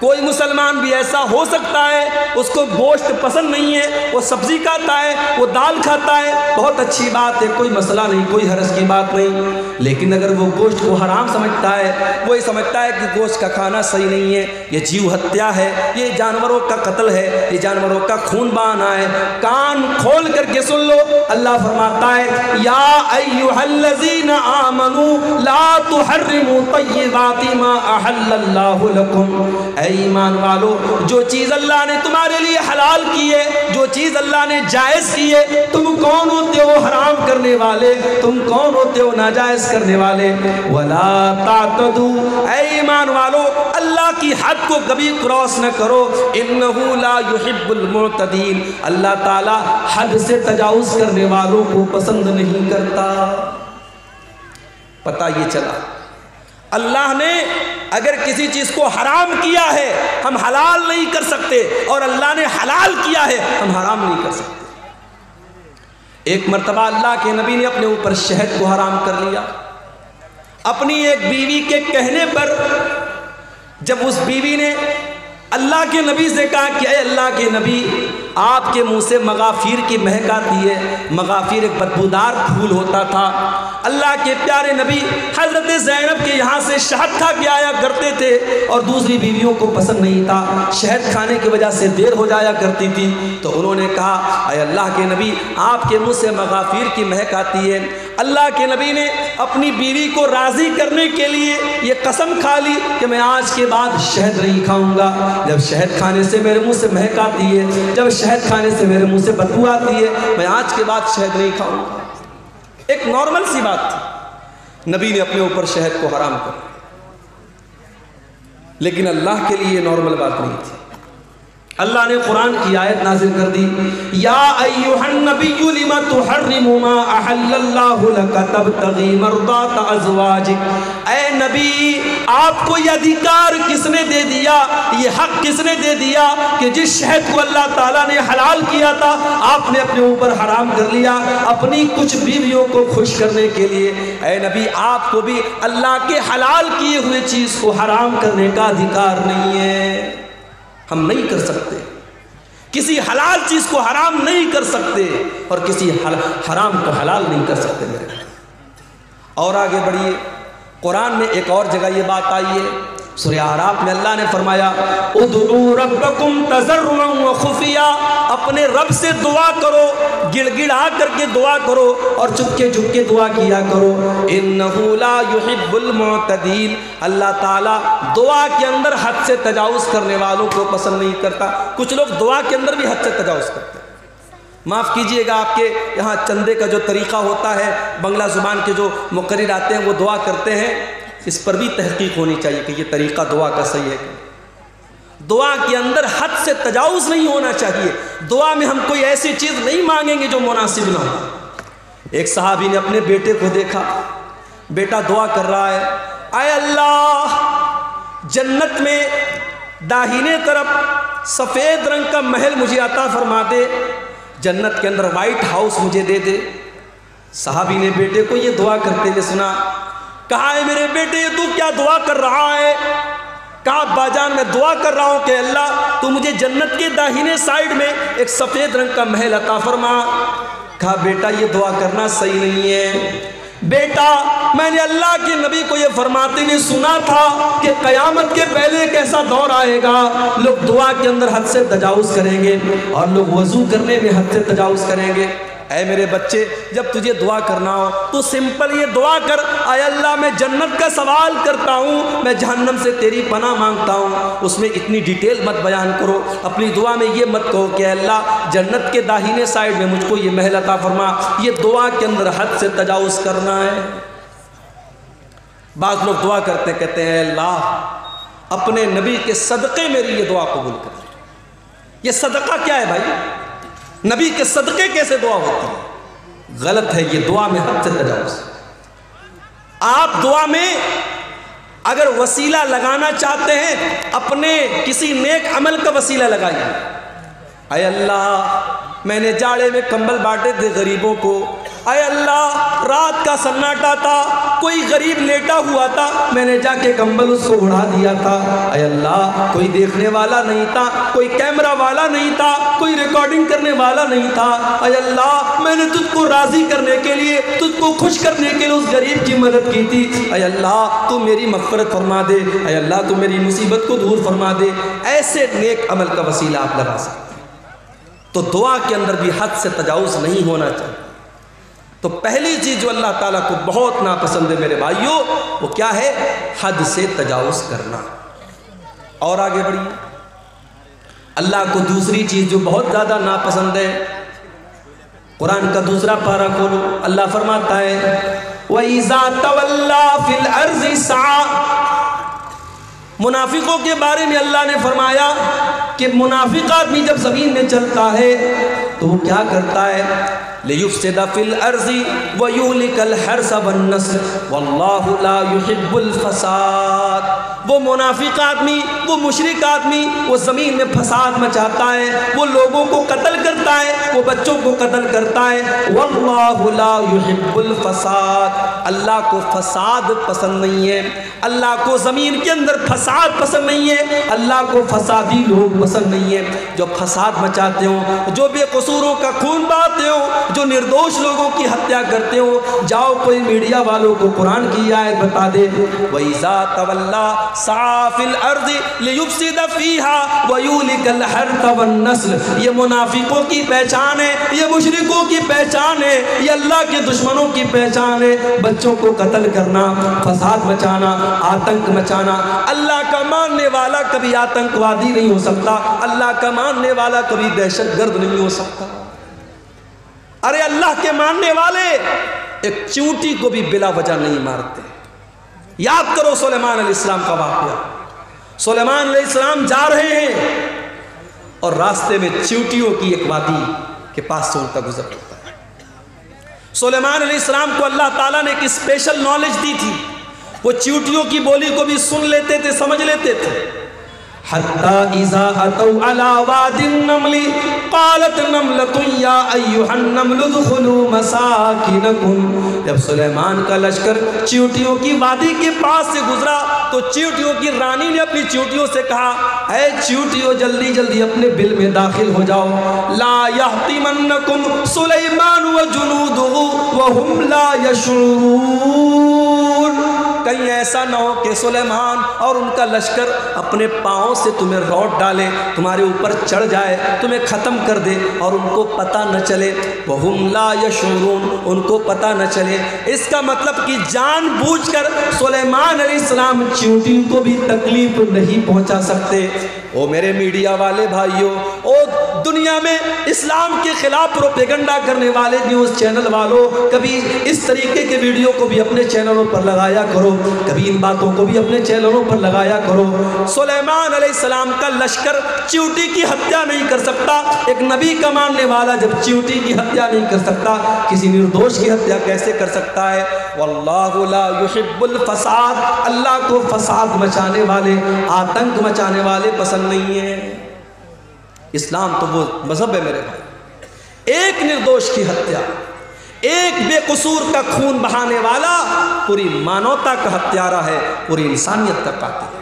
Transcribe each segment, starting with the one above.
کوئی مسلمان بھی ایسا ہو سکتا ہے اس کو گوشت پسند نہیں ہے، وہ سبزی کھاتا ہے، وہ دال کھاتا ہے، بہت اچھی بات ہے، کوئی مسئلہ نہیں، کوئی حرج کی بات نہیں. لیکن اگر وہ گوشت کو حرام سمجھتا ہے، وہ یہ سمجھتا ہے کہ گوشت کا کھانا صحیح نہیں ہے، یہ جیو ہتیا ہے، یہ جانوروں کا قتل ہے، یہ جانوروں کا خون بہانا ہے، کان کھول کر کے سن لو. اللہ فرماتا ہے یا ایھا الذین آمنوا لا تحرموا طیبات ما احل اللہ لکم. اے ایمان والو، جو چیز اللہ نے تمہارے لیے حلال کی ہے، جو چیز اللہ نے جائز کی ہے، تم کون ہوتے ہو حرام کرنے والے؟ تم کون ہوتے ہو ناجائز کرنے والے؟ ولا تعتدوا، اے ایمان والو اللہ کی حد کو کبھی کراس نہ کرو. انہ لا یحب المعتدین، اللہ تعالی حد سے تجاوز کرنے والوں کو پسند نہیں کرتا. پتہ یہ چلا اللہ نے اگر کسی چیز کو حرام کیا ہے ہم حلال نہیں کر سکتے، اور اللہ نے حلال کیا ہے ہم حرام نہیں کر سکتے. ایک مرتبہ اللہ کے نبی نے اپنے اوپر شہد کو حرام کر لیا. اپنی ایک بیوی کے کہنے پر جب اس بیوی نے اللہ کے نبی سے کہا کہ اے اللہ کے نبی، آپ کے منہ سے مغافیر کی مہک آتی ہے. مغافیر ایک بدبودار پھول ہوتا تھا. اللہ کے پیارے نبی حضرت زینب کے یہاں سے شہد کھا کے آیا کرتے تھے، اور دوسری بیویوں کو پسند نہیں تھا، شہد کھانے کی وجہ سے دیر ہو جایا کرتی تھی. تو انہوں نے کہا اے اللہ کے نبی، آپ کے منہ سے مغافیر کی مہک آتی ہے. اللہ کے نبی نے اپنی بیوی کو راضی کرنے کے لیے یہ قسم کھا لی کہ میں آج کے بعد شہد نہیں کھاؤں گا. جب شہد کھانے سے میرے منہ سے مہک آتی ہے، جب شہد کھانے سے میرے منہ سے بدبو آتی ہے، میں آج کے بعد شہد نہیں کھاؤں گا. ایک نارمل سی بات تھی، نبی نے اپنے اوپر شہد کو حرام کر، لیکن اللہ کے لیے نارمل بات نہیں تھی. اللہ نے قرآن کی آیت نازل کر دی، یا ایھا النبی لم تحرم ما احل اللہ لک تبتغی مرضات ازواجک. اے نبی، آپ کو یہ ادھیکار کس نے دے دیا، یہ حق کس نے دے دیا کہ جس شہد کو اللہ تعالیٰ نے حلال کیا تھا آپ نے اپنے اوپر حرام کر لیا اپنی کچھ بیویوں کو خوش کرنے کے لیے؟ اے نبی، آپ کو بھی اللہ کے حلال کیے ہوئے چیز کو حرام کرنے کا ادھیکار نہیں ہے. ہم نہیں کر سکتے، کسی حلال چیز کو حرام نہیں کر سکتے، اور کسی حرام کو حلال نہیں کر سکتے میرے. اور آگے بڑھیے، قرآن میں ایک اور جگہ یہ بات آئی ہے. سورہ اعراف میں اللہ نے فرمایا ادعوا ربکم تضرعا وخفیا، اپنے رب سے دعا کرو، گڑ گڑا کر کے دعا کرو اور چپکے چپکے دعا کیا کرو. انہ لا یحب المعتدین، اللہ تعالیٰ دعا کے اندر حد سے تجاوز کرنے والوں کو پسند نہیں کرتا. کچھ لوگ دعا کے اندر بھی حد سے تجاوز کرتے ہیں. معاف کیجئے گا، آپ کے یہاں چندے کا جو طریقہ ہوتا ہے، بنگلہ زبان کے جو مقرر آتے ہیں وہ دعا کرتے ہیں، اس پر بھی تحقیق ہونی چاہیے کہ یہ طریقہ دعا کا صحیح ہے کہ دعا کے اندر حد سے تجاوز نہیں ہونا چاہیے. دعا میں ہم کوئی ایسی چیز نہیں مانگیں گے جو مناسب نہ ہو. ایک صحابی نے اپنے بیٹے کو دیکھا، بیٹا دعا کر رہا ہے، اے اللہ جنت میں داہنے طرف سفید رنگ کا محل مجھے عطا فرما دے، جنت کے اندر وائٹ ہاؤس مجھے دے دے. صحابی نے بیٹے کو یہ دعا کرتے ہوئے سنا. کہا ہے میرے بیٹے تو کیا دعا کر رہا ہے؟ کہا ابا جان میں دعا کر رہا ہوں کہ اللہ تو مجھے جنت کے داہنے سائیڈ میں ایک سفید رنگ کا محل عطا فرما. کہا بیٹا یہ دعا کرنا صحیح نہیں ہے بیٹا، میں نے اللہ کے نبی کو یہ فرماتے ہوئے سنا تھا کہ قیامت کے پہلے ایک ایسا دور آئے گا لوگ دعا کے اندر حد سے تجاوز کریں گے اور لوگ وضو کرنے میں حد سے تجاوز کریں گے. اے میرے بچے، جب تجھے دعا کرنا ہو تو سمپل یہ دعا کر، اے اللہ میں جنت کا سوال کرتا ہوں، میں جہنم سے تیری پناہ مانگتا ہوں. اس میں اتنی ڈیٹیل مت بیان کرو. اپنی دعا میں یہ مت کہو کہ اے اللہ جنت کے داہنے سائیڈ میں مجھ کو یہ محل عطا فرما. یہ دعا کے اندر حد سے تجاوز کرنا ہے. بعض لوگ دعا کرتے ہیں، کہتے ہیں اے اللہ اپنے نبی کے صدقے میری یہ دعا قبول کر. یہ صدقہ کیا ہے بھائی؟ نبی کے صدقے کیسے دعا ہوتی ہے؟ غلط ہے یہ دعا میں حد سے تجاوز. آپ دعا میں اگر وسیلہ لگانا چاہتے ہیں اپنے کسی نیک عمل کا وسیلہ لگائیے. اے اللہ میں نے جاڑے میں کمبل بانٹے تھے غریبوں کو، اے اللہ رات کا سناٹا تھا، کوئی غریب لیٹا ہوا تھا، میں نے جا کے کمبل اس کو اڑا دیا تھا۔ اے اللہ کوئی دیکھنے والا نہیں تھا، کوئی کیمرہ والا نہیں تھا، کوئی ریکارڈنگ کرنے والا نہیں تھا۔ اے اللہ میں نے تجھ کو راضی کرنے کے لیے، تجھ کو خوش کرنے کے لیے اس غریب کی مدد کی تھی۔ اے اللہ تو میری مغفرت فرما دے، اے اللہ تو میری مصیبت کو دور فرما دے۔ ایسے نیک عمل کا وسیلہ آپ لگا سکتے۔ تو دعا کے اندر بھی حد سے تجاوز نہیں ہونا چاہیے۔ تو پہلی چیز جو اللہ تعالیٰ کو بہت ناپسند ہے میرے بھائیوں، وہ کیا ہے؟ حد سے تجاوز کرنا۔ اور آگے بڑھیے، اللہ کو دوسری چیز جو بہت زیادہ ناپسند ہے، قرآن کا دوسرا پارہ کھولو، اللہ فرماتا ہے وَإِذَا تَوَلَّا فِي الْأَرْضِ سَعَى۔ منافقوں کے بارے میں اللہ نے فرمایا کہ منافق آدمی جب زمین میں چلتا ہے تو وہ کیا کرتا ہے؟ لِيُفْسِدَ فِي الْأَرْضِ وَيُهْلِكَ الْحَرْثَ وَالنَّسْلَ وَاللَّهُ لَا يُحِبُّ الْفَسَادَ۔ وہ منافق آدمی، وہ مشرک آدمی، وہ زمین میں فساد مچاتا ہے، وہ لوگوں کو قتل کرتا ہے، وہ بچوں کو قتل کرتا ہے۔ وَاللَّهُ لَا يُحِبُّ الْفَسَادَ۔ اللہ کو فساد پسند نہیں ہے، اللہ کو زمین کے اندر فساد پسند نہیں ہے، اللہ کو فسادی لوگ پسند نہیں ہے، جو فساد مچاتے ہوں، جو بے قصوروں کا خون بہاتے ہوں، جو نردوش لوگوں کی ہتیا کرتے ہو۔ جاؤ کوئی میڈیا والوں کو قرآن کی آیت بتا دے، وَإِذَا تَوَلَّا سَعَى فِي الْأَرْضِ لِيُفْسِدَ فِيهَا وَيُهْلِكَ الْحَرْثَ وَالنَّسْلَ۔ یہ منافقوں کی پہچان ہے، یہ مشرکوں کی پہچان ہے، یہ اللہ کے دشمنوں کی پہچان ہے۔ بچوں کو قتل کرنا، فساد مچانا، آتنک مچانا۔ اللہ کا ماننے والا کبھی آتنکوادی نہیں ہو سکتا، اللہ کا ماننے والا کبھی دہشت گرد نہیں ہو سکتا۔ ارے اللہ کے ماننے والے ایک چونٹی کو بھی بلا وجہ نہیں مارتے۔ یاد کرو سلیمان علیہ السلام کا واقعہ۔ سلیمان علیہ السلام جا رہے ہیں اور راستے میں چونٹیوں کی ایک وادی کے پاس سے ان کا گزر ہوتا ہے۔ سلیمان علیہ السلام کو اللہ تعالیٰ نے ایک اسپیشل نالج دی تھی، وہ چونٹیوں کی بولی کو بھی سن لیتے تھے، سمجھ لیتے تھے۔ حَتَّى إِذَا أَتَوْا عَلَى وَادِ النَّمْلِ قَالَتْ نَمْلَةٌ يَا أَيُّهَا النَّمْلُ ادْخُلُوا مَسَاكِنَكُمْ۔ جب سلیمان کا لشکر چیونٹیوں کی وادی کے پاس سے گزرا تو چیونٹیوں کی رانی نے اپنی چیونٹیوں سے کہا، اے چیونٹیوں جلدی جلدی اپنے بل میں داخل ہو جاؤ۔ لَا يَحْطِمَنَّكُمْ سُلَيْمَانُ وَجُنُودُهُ وَهُمْ لَا يَشْعُرُونَ۔ کہیں ایسا نہ ہو کہ سلیمان اور ان کا لشکر اپنے پاؤں سے تمہیں روٹ ڈالے، تمہارے اوپر چڑھ جائے، تمہیں ختم کر دے اور ان کو پتہ نہ چلے۔ وَهُمْ لَا يَشْعُرُونَ، ان کو پتہ نہ چلے۔ اس کا مطلب کہ جان بوجھ کر سلیمان علیہ السلام چیونٹیوں کو بھی تکلیف نہیں پہنچا سکتے۔ او میرے میڈیا والے بھائیوں، او دنیا میں اسلام کے خلاف پروپیگنڈا کرنے والے نیوز چینل والوں، کبھی اس طریقے کے ویڈیو کو بھی اپنے چینلوں پر لگایا کرو، کبھی ان باتوں کو بھی اپنے چینلوں پر لگایا کرو۔ سلیمان علیہ السلام کا لشکر چیونٹی کی ہتیا نہیں کر سکتا۔ ایک نبی کا ماننے والا جب چیونٹی کی ہتیا نہیں کر سکتا، کسی نردوش کی ہتیا کیسے کر سکتا ہے؟ واللہ لا يحب الفساد۔ اللہ کو فساد مچانے والے، آتنک مچانے والے پسند نہیں ہیں۔ اسلام تو وہ مذہب ہے میرے بھائی، ایک نردوش کی ہتیا، ایک بے قصور کا خون بہانے والا پوری مانوتا کا ہتھیارہ ہے، پوری انسانیت کا قاتل ہے۔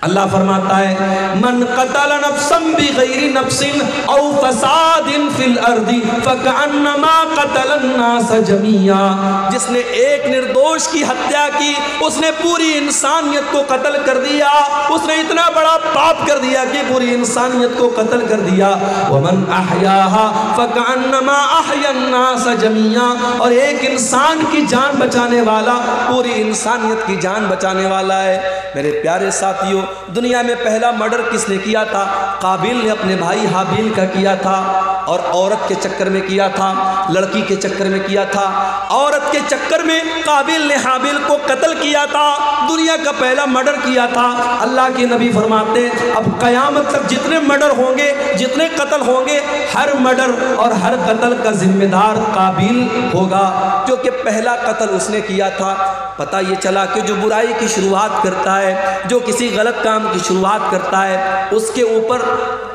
اللہ فرماتا ہے من قتل نفسا بغیر نفس او فساد فی الارض فکأنما قتل الناس جميعا۔ جس نے ایک نردوش کی ہتیا کی، اس نے پوری انسانیت کو قتل کر دیا، اس نے اتنا بڑا پاپ کر دیا کہ پوری انسانیت کو قتل کر دیا۔ ومن احیاها فکأنما احیا الناس جميعا، اور ایک انسان کی جان بچانے والا پوری انسانیت کی جان بچانے والا ہے۔ میرے پیارے ساتھیوں، دنیا میں پہلا مرڈر کس نے کیا تھا؟ قابیل نے اپنے بھائی حابیل کا کیا تھا، اور عورت کے چکر میں کیا تھا، لڑکی کے چکر میں کیا تھا۔ عورت کے چکر میں قابیل نے حابیل کو قتل کیا تھا، دنیا کا پہلا مرڈر کیا تھا۔ اللہ کے نبی فرماتے ہیں اب قیامت تک جتنے مرڈر ہوں گے، جتنے قتل ہوں گے، ہر مرڈر اور ہر قتل کا ذمہ دار قابیل ہوگا، کیونکہ پہلا قتل اس نے کیا تھا۔ پتہ یہ چلا کہ جو برائی کی شروعات کرتا ہے، جو کسی غلط کام کی شروعات کرتا ہے، اس کے اوپر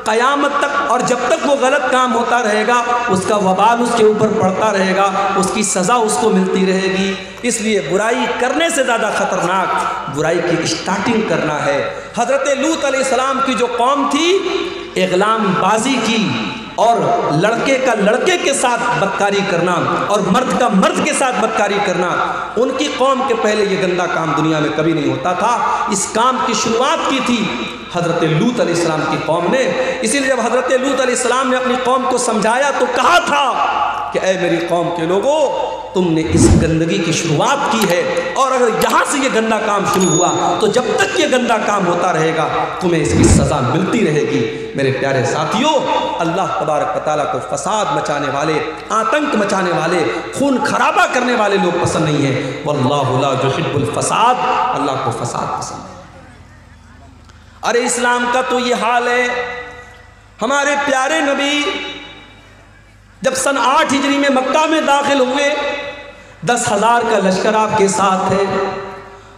قیامت تک، اور جب تک وہ غلط کام ہوتا رہے گا اس کا وبال اس کے اوپر پڑتا رہے گا، اس کی سزا اس کو ملتی رہے گی۔ اس لیے برائی کرنے سے زیادہ خطرناک برائی کی اسٹارٹنگ کرنا ہے۔ حضرت لوط علیہ السلام کی جو قوم تھی، اغلام بازی کی اور لڑکے کا لڑکے کے ساتھ بدکاری کرنا اور مرد کا مرد کے ساتھ بدکاری کرنا، ان کی قوم کے پہلے یہ گندا کام دنیا میں کبھی نہیں ہوتا تھا۔ اس کام کی شروعات کی تھی حضرت لوط علیہ السلام کی قوم نے۔ اسی لیے جب حضرت لوط علیہ السلام نے اپنی قوم کو سمجھایا تو کہا تھا کہ اے میری قوم کے لوگوں، تم نے اس گندگی کی شروعات کی ہے، اور اگر یہاں سے یہ گندا کام شروع ہوا تو جب تک یہ گندا کام ہوتا رہے گا تمہیں اس کی سزا ملتی رہے گی۔ میرے پیارے ساتھیوں، اللہ تبارک و تعالیٰ کو فساد مچانے والے، آتنک مچانے والے، خون خرابہ کرنے والے لوگ پسند نہیں ہیں۔ واللہ لا یحب الفساد، اللہ کو فساد پسند ہے۔ ارے اسلام کا تو یہ حال ہے، ہمارے پیارے نبی جب سن 8 ہجری میں مکہ میں داخل ہوئے، 10,000 کا لشکر آپ کے ساتھ ہے،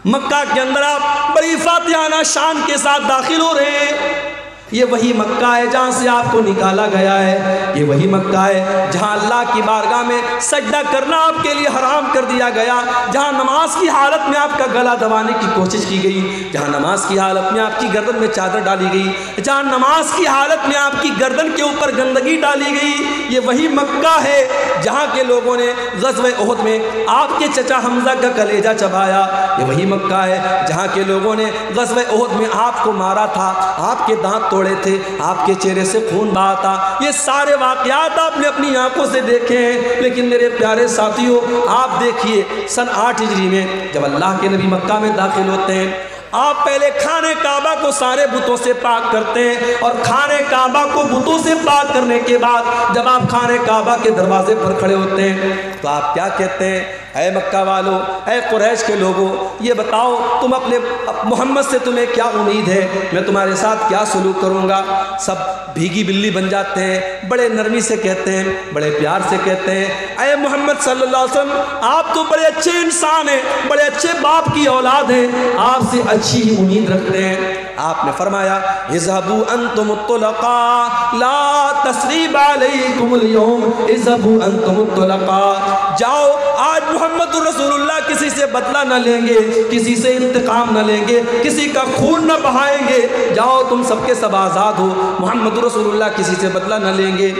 مکہ کے اندر آپ بڑی فاتحانہ شان کے ساتھ داخل ہو رہے ہیں۔ یہ وہی مکہ ہے جہاں سے آپ کو نکالا گیا ہے، یہ وہی مکہ ہے جہاں اللہ کی بارگاہ میں سجدہ کرنا آپ کے لیے حرام کر دیا گیا، جہاں نماز کی حالت میں آپ کا گلا دبانے کی کوشش کی گئی، جہاں نماز کی حالت میں آپ کی گردن میں چادر ڈالی گئی، جہاں نماز کی حالت میں آپ کی گردن کے اوپر گندگی ڈالی گئی۔ یہ وہی مکہ ہے جہاں کے لوگوں نے غزوہ احد میں آپ کے چچا حمزہ کا کلیجہ چبایا، یہ وہی مکہ ہے جہاں کے لوگوں نے غزوہ احد میں آپ کو مارا تھا، آپ کے دانت توڑے تھے، آپ کے چہرے سے خون بہا تھا۔ یہ سارے واقعات آپ نے اپنی آنکھوں سے دیکھے ہیں۔ لیکن میرے پیارے ساتھیوں، آپ دیکھیے سن 8 ہجری میں جب اللہ کے نبی مکہ میں داخل ہوتے ہیں، آپ پہلے خانہ کعبہ کو سارے بتوں سے پاک کرتے ہیں، اور خانہ کعبہ کو بتوں سے پاک کرنے کے بعد جب آپ خانہ کعبہ کے دروازے پر کھڑے ہوتے ہیں تو آپ کیا کہتے ہیں؟ اے مکہ والو، اے قریش کے لوگوں، یہ بتاؤ تم اپنے محمد سے تمہیں کیا امید ہے، میں تمہارے ساتھ کیا سلوک کروں گا؟ سب بھیگی بلی بن جاتے ہیں، بڑے نرمی سے کہتے ہیں، بڑے پیار سے کہتے ہیں، اے محمد صلی اللہ علیہ وسلم، آپ تو بڑے اچھے انسان ہیں، بڑے اچھے باپ کی اولاد ہیں، آپ سے اچھی ہی امید رکھتے ہیں۔ آپ نے فرمایا اذهبوا انتم الطلقاء لا تثریب علیکم اليوم، اذهبوا انتم الطلقاء، جاؤ، آج محمد رسول اللہ کسی سے بدلہ نہ لیں گے، کسی سے انتقام نہ لیں گے، کسی کا خون نہ بہائیں گے، جاؤ تم سب کے سب آزاد ہو، محمد رسول اللہ کسی سے بدلہ نہ لیں گے۔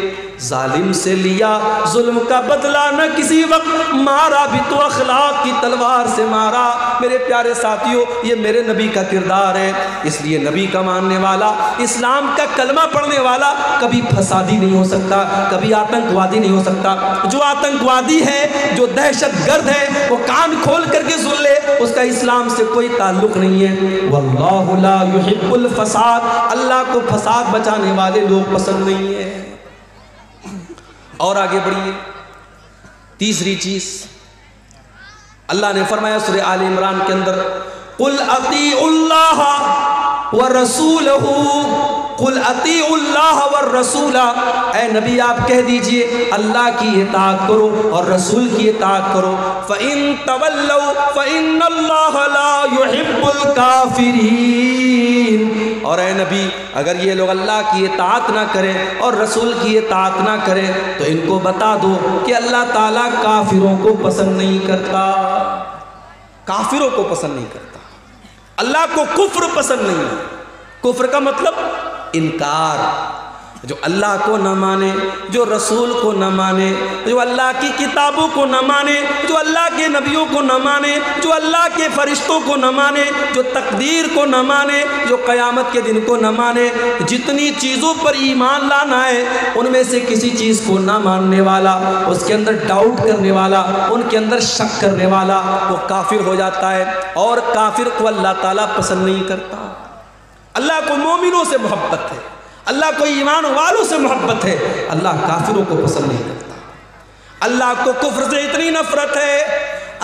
ظالم سے لیا ظلم کا بدلہ نہ کسی وقت، مارا بھی تو اخلاق کی تلوار سے مارا۔ میرے پیارے ساتھیوں، یہ میرے نبی کا کردار ہے، اس لیے نبی کا ماننے والا، اسلام کا کلمہ پڑھنے والا کبھی فسادی نہیں ہو سکتا، کبھی آتنکوادی نہیں ہو سکتا۔ جو آتنکوادی ہے، جو دہشت گرد ہے، وہ کان کھول کر کے سن لے، اس کا اسلام سے کوئی تعلق نہیں ہے۔ واللہ لا یحب الفساد، اللہ کو فساد بچانے والے لوگ پسند نہیں ہیں۔ اور آگے بڑھیے، تیسری چیز اللہ نے فرمایا سورہ آل عمران کے اندر، قل اطیعوا اللہ ورسولہ، قل اطیعوا اللہ والرسول، اے نبی آپ کہہ دیجئے اللہ کی اطاعت کرو اور رسول کی اطاعت کرو۔ فَإِن تَوَلَّوْا فَإِنَّ اللَّهَ لَا يُحِبُّ الْكَافِرِينَ، اور اے نبی اگر یہ لوگ اللہ کی اطاعت نہ کریں اور رسول کی اطاعت نہ کریں تو ان کو بتا دو کہ اللہ تعالیٰ کافروں کو پسند نہیں کرتا، کافروں کو پسند نہیں کرتا، اللہ کو کفر پسند نہیں ہے۔ کفر کا مطلب انکار، جو اللہ کو نہ مانے، جو رسول کو نہ مانے، جو اللہ کی کتابوں کو نہ مانے، جو اللہ کے نبیوں کو نہ مانے، جو اللہ کے فرشتوں کو نہ مانے، جو تقدیر کو نہ مانے، جو قیامت کے دن کو نہ مانے، جتنی چیزوں پر ایمان لانا ہے ان میں سے کسی چیز کو نہ ماننے والا، اس کے اندر ڈاؤٹ کرنے والا، ان کے اندر شک کرنے والا، وہ کافر ہو جاتا ہے، اور کافر کو اللہ تعالیٰ پسند نہیں کرتا۔ اللہ کو مومنوں سے محبت ہے، اللہ کو ایمان والوں سے محبت ہے، اللہ کافروں کو پسند نہیں کرتا۔ اللہ کو کفر سے اتنی نفرت ہے،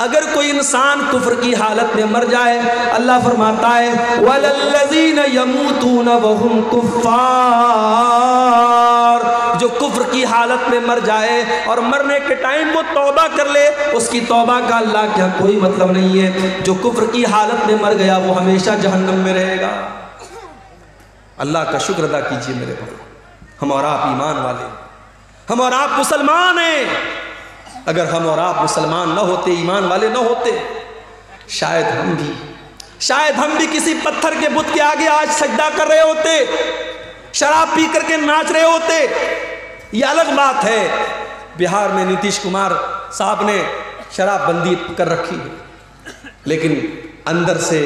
اگر کوئی انسان کفر کی حالت میں مر جائے، اللہ فرماتا ہے وَلَلَّذِينَ يَمُوتُونَ وَهُمْ كُفَّارٌ، جو کفر کی حالت میں مر جائے اور مرنے کے ٹائم وہ توبہ کر لے، اس کی توبہ کا اللہ کیا کوئی مطلب نہیں ہے۔ جو کفر کی حالت میں مر گیا وہ ہمیشہ جہنم میں رہے گا۔ اللہ کا شکر ادا کیجئے میرے بھائی۔ ہم اور آپ ایمان والے، ہم اور آپ مسلمان ہیں۔ اگر ہم اور آپ مسلمان نہ ہوتے، ایمان والے نہ ہوتے، شاید ہم بھی کسی پتھر کے بت کے آگے آج سجدہ کر رہے ہوتے، شراب پی کر کے ناچ رہے ہوتے۔ یہ الگ بات ہے، بہار میں نیتیش کمار صاحب نے شراب بندی کر رکھی ہے، لیکن اندر سے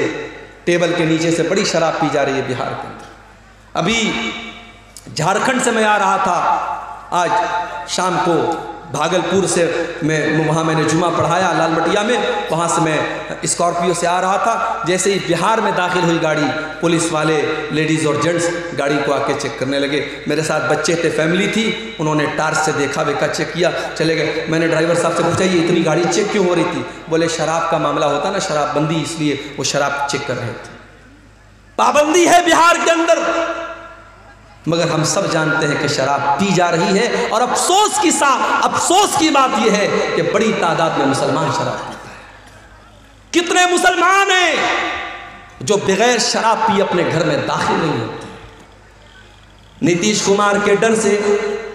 ٹیبل کے نیچے سے بڑی شراب پی جا رہی ہے بہار کے اندر۔ ابھی جھارکھنڈ سے میں آ رہا تھا، آج شام کو بھاگلپور سے وہاں میں نے جمعہ پڑھایا لال مٹیا میں، وہاں سے میں اسکارپیو سے آ رہا تھا۔ جیسے ہی بہار میں داخل ہوئی گاڑی، پولیس والے لیڈیز اور جینٹس گاڑی کو آ کے چیک کرنے لگے۔ میرے ساتھ بچے تھے، فیملی تھی، انہوں نے ٹارچ سے دیکھا ویکھا، چیک کیا، چلے گئے۔ میں نے ڈرائیور صاحب سے پوچھا یہ اتنی گاڑی چیک کیوں ہو رہی تھی؟ بولے شراب کا معاملہ ہوتا نا، شراب بندی، اس لیے وہ شراب چیک کر رہے تھے۔ پابندی ہے بہار کے اندر، مگر ہم سب جانتے ہیں کہ شراب پی جا رہی ہے، اور افسوس کی بات یہ ہے کہ بڑی تعداد میں مسلمان شراب پیتا ہے۔ کتنے مسلمان ہیں جو بغیر شراب پی اپنے گھر میں داخل نہیں ہوتے؟ نیتیش کمار کے ڈر سے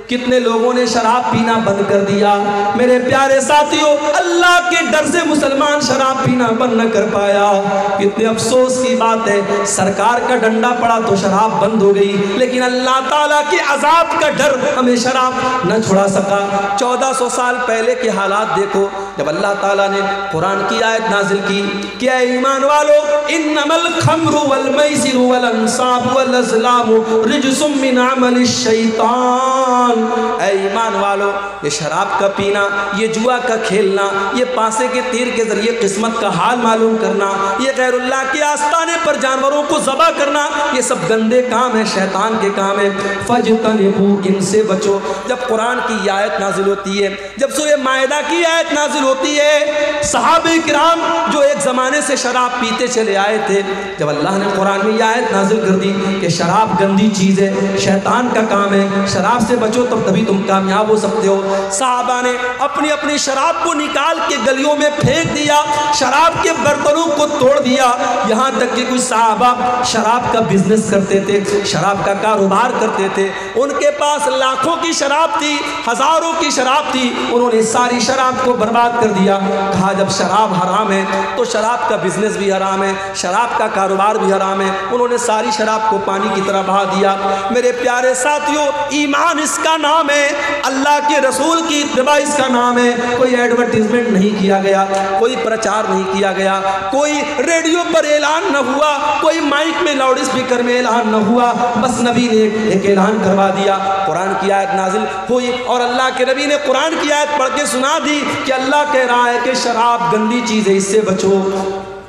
کتنے لوگوں نے شراب پینا بند کر دیا۔ میرے پیارے ساتھیوں، اللہ کے ڈر سے مسلمان شراب پینا بند نہ کر پایا۔ کتنے افسوس کی بات ہے، سرکار کا ڈنڈا پڑا تو شراب بند ہو گئی، لیکن اللہ تعالیٰ کے عذاب کا ڈر ہمیں شراب نہ چھڑا سکا۔ 1400 سال پہلے کے حالات دیکھو، جب اللہ تعالیٰ نے قرآن کی آیت نازل کی کہ اے ایمان والو، انما الخمر والمیسر والانصاب والازلام رجس من عمل الشیطان۔ اے ایمان والو، یہ شراب کا پینا، یہ جوا کا کھیلنا، یہ پانسے کے تیر کے ذریعے قسمت کا حال معلوم کرنا، یہ غیر اللہ کے آستانے پر جانوروں کو ذبح کرنا، یہ سب گندے کام ہیں، شیطان کے کام ہیں۔ فَاجْتَنِبُوا، ان سے بچو۔ جب قرآن کی آیت نازل ہوتی ہے، جب سورہ مائدہ کی آیت نازل ہوتی ہے، صحابہ کرام جو ایک زمانے سے شراب پیتے چلے آئے تھے، جب اللہ نے قرآن میں یہ آیت نازل کر دی کہ شراب گندی چیز ہے، شیطان کا کام ہے، شراب سے بچو تبھی تم کامیاب ہو سکتے ہو، صحابہ نے اپنی شراب کو نکال کے گلیوں میں پھینک دیا، شراب کے برتنوں کو توڑ دیا۔ یہاں تک کہ کچھ صحابہ شراب کا بزنس کرتے تھے، شراب کا کاروبار کرتے تھے، ان کے پاس لاکھوں کی شراب تھی، ہزاروں کی شراب تھی، انہوں نے ساری شراب کو برباد کر دیا۔ کہا جب شراب حرام ہے تو شراب کا بزنس بھی حرام ہے، شراب کا کاروبار بھی حرام ہے۔ انہوں نے ساری شراب کو پانی کی طرح بہا دیا۔ میرے پیارے ساتھیوں، ایمان اس کا نام ہے، اللہ کے رسول کی اتباع اس کا نام ہے۔ کوئی ایڈورٹیزمنٹ نہیں کیا گیا، کوئی پرچار نہیں کیا گیا، کوئی ریڈیو پر اعلان نہ ہوا، کوئی مائک میں لاؤڈ اسپیکر میں اعلان نہ ہوا، بس نبی نے ایک اعلان کروا دیا۔ قرآن کی آیت نازل ہوئی اور اللہ کے نبی نے قرآن کی آیت پڑھ کے سنا دی کہ اللہ کہہ رہا ہے کہ شراب گندی چیز ہے، اس سے بچو۔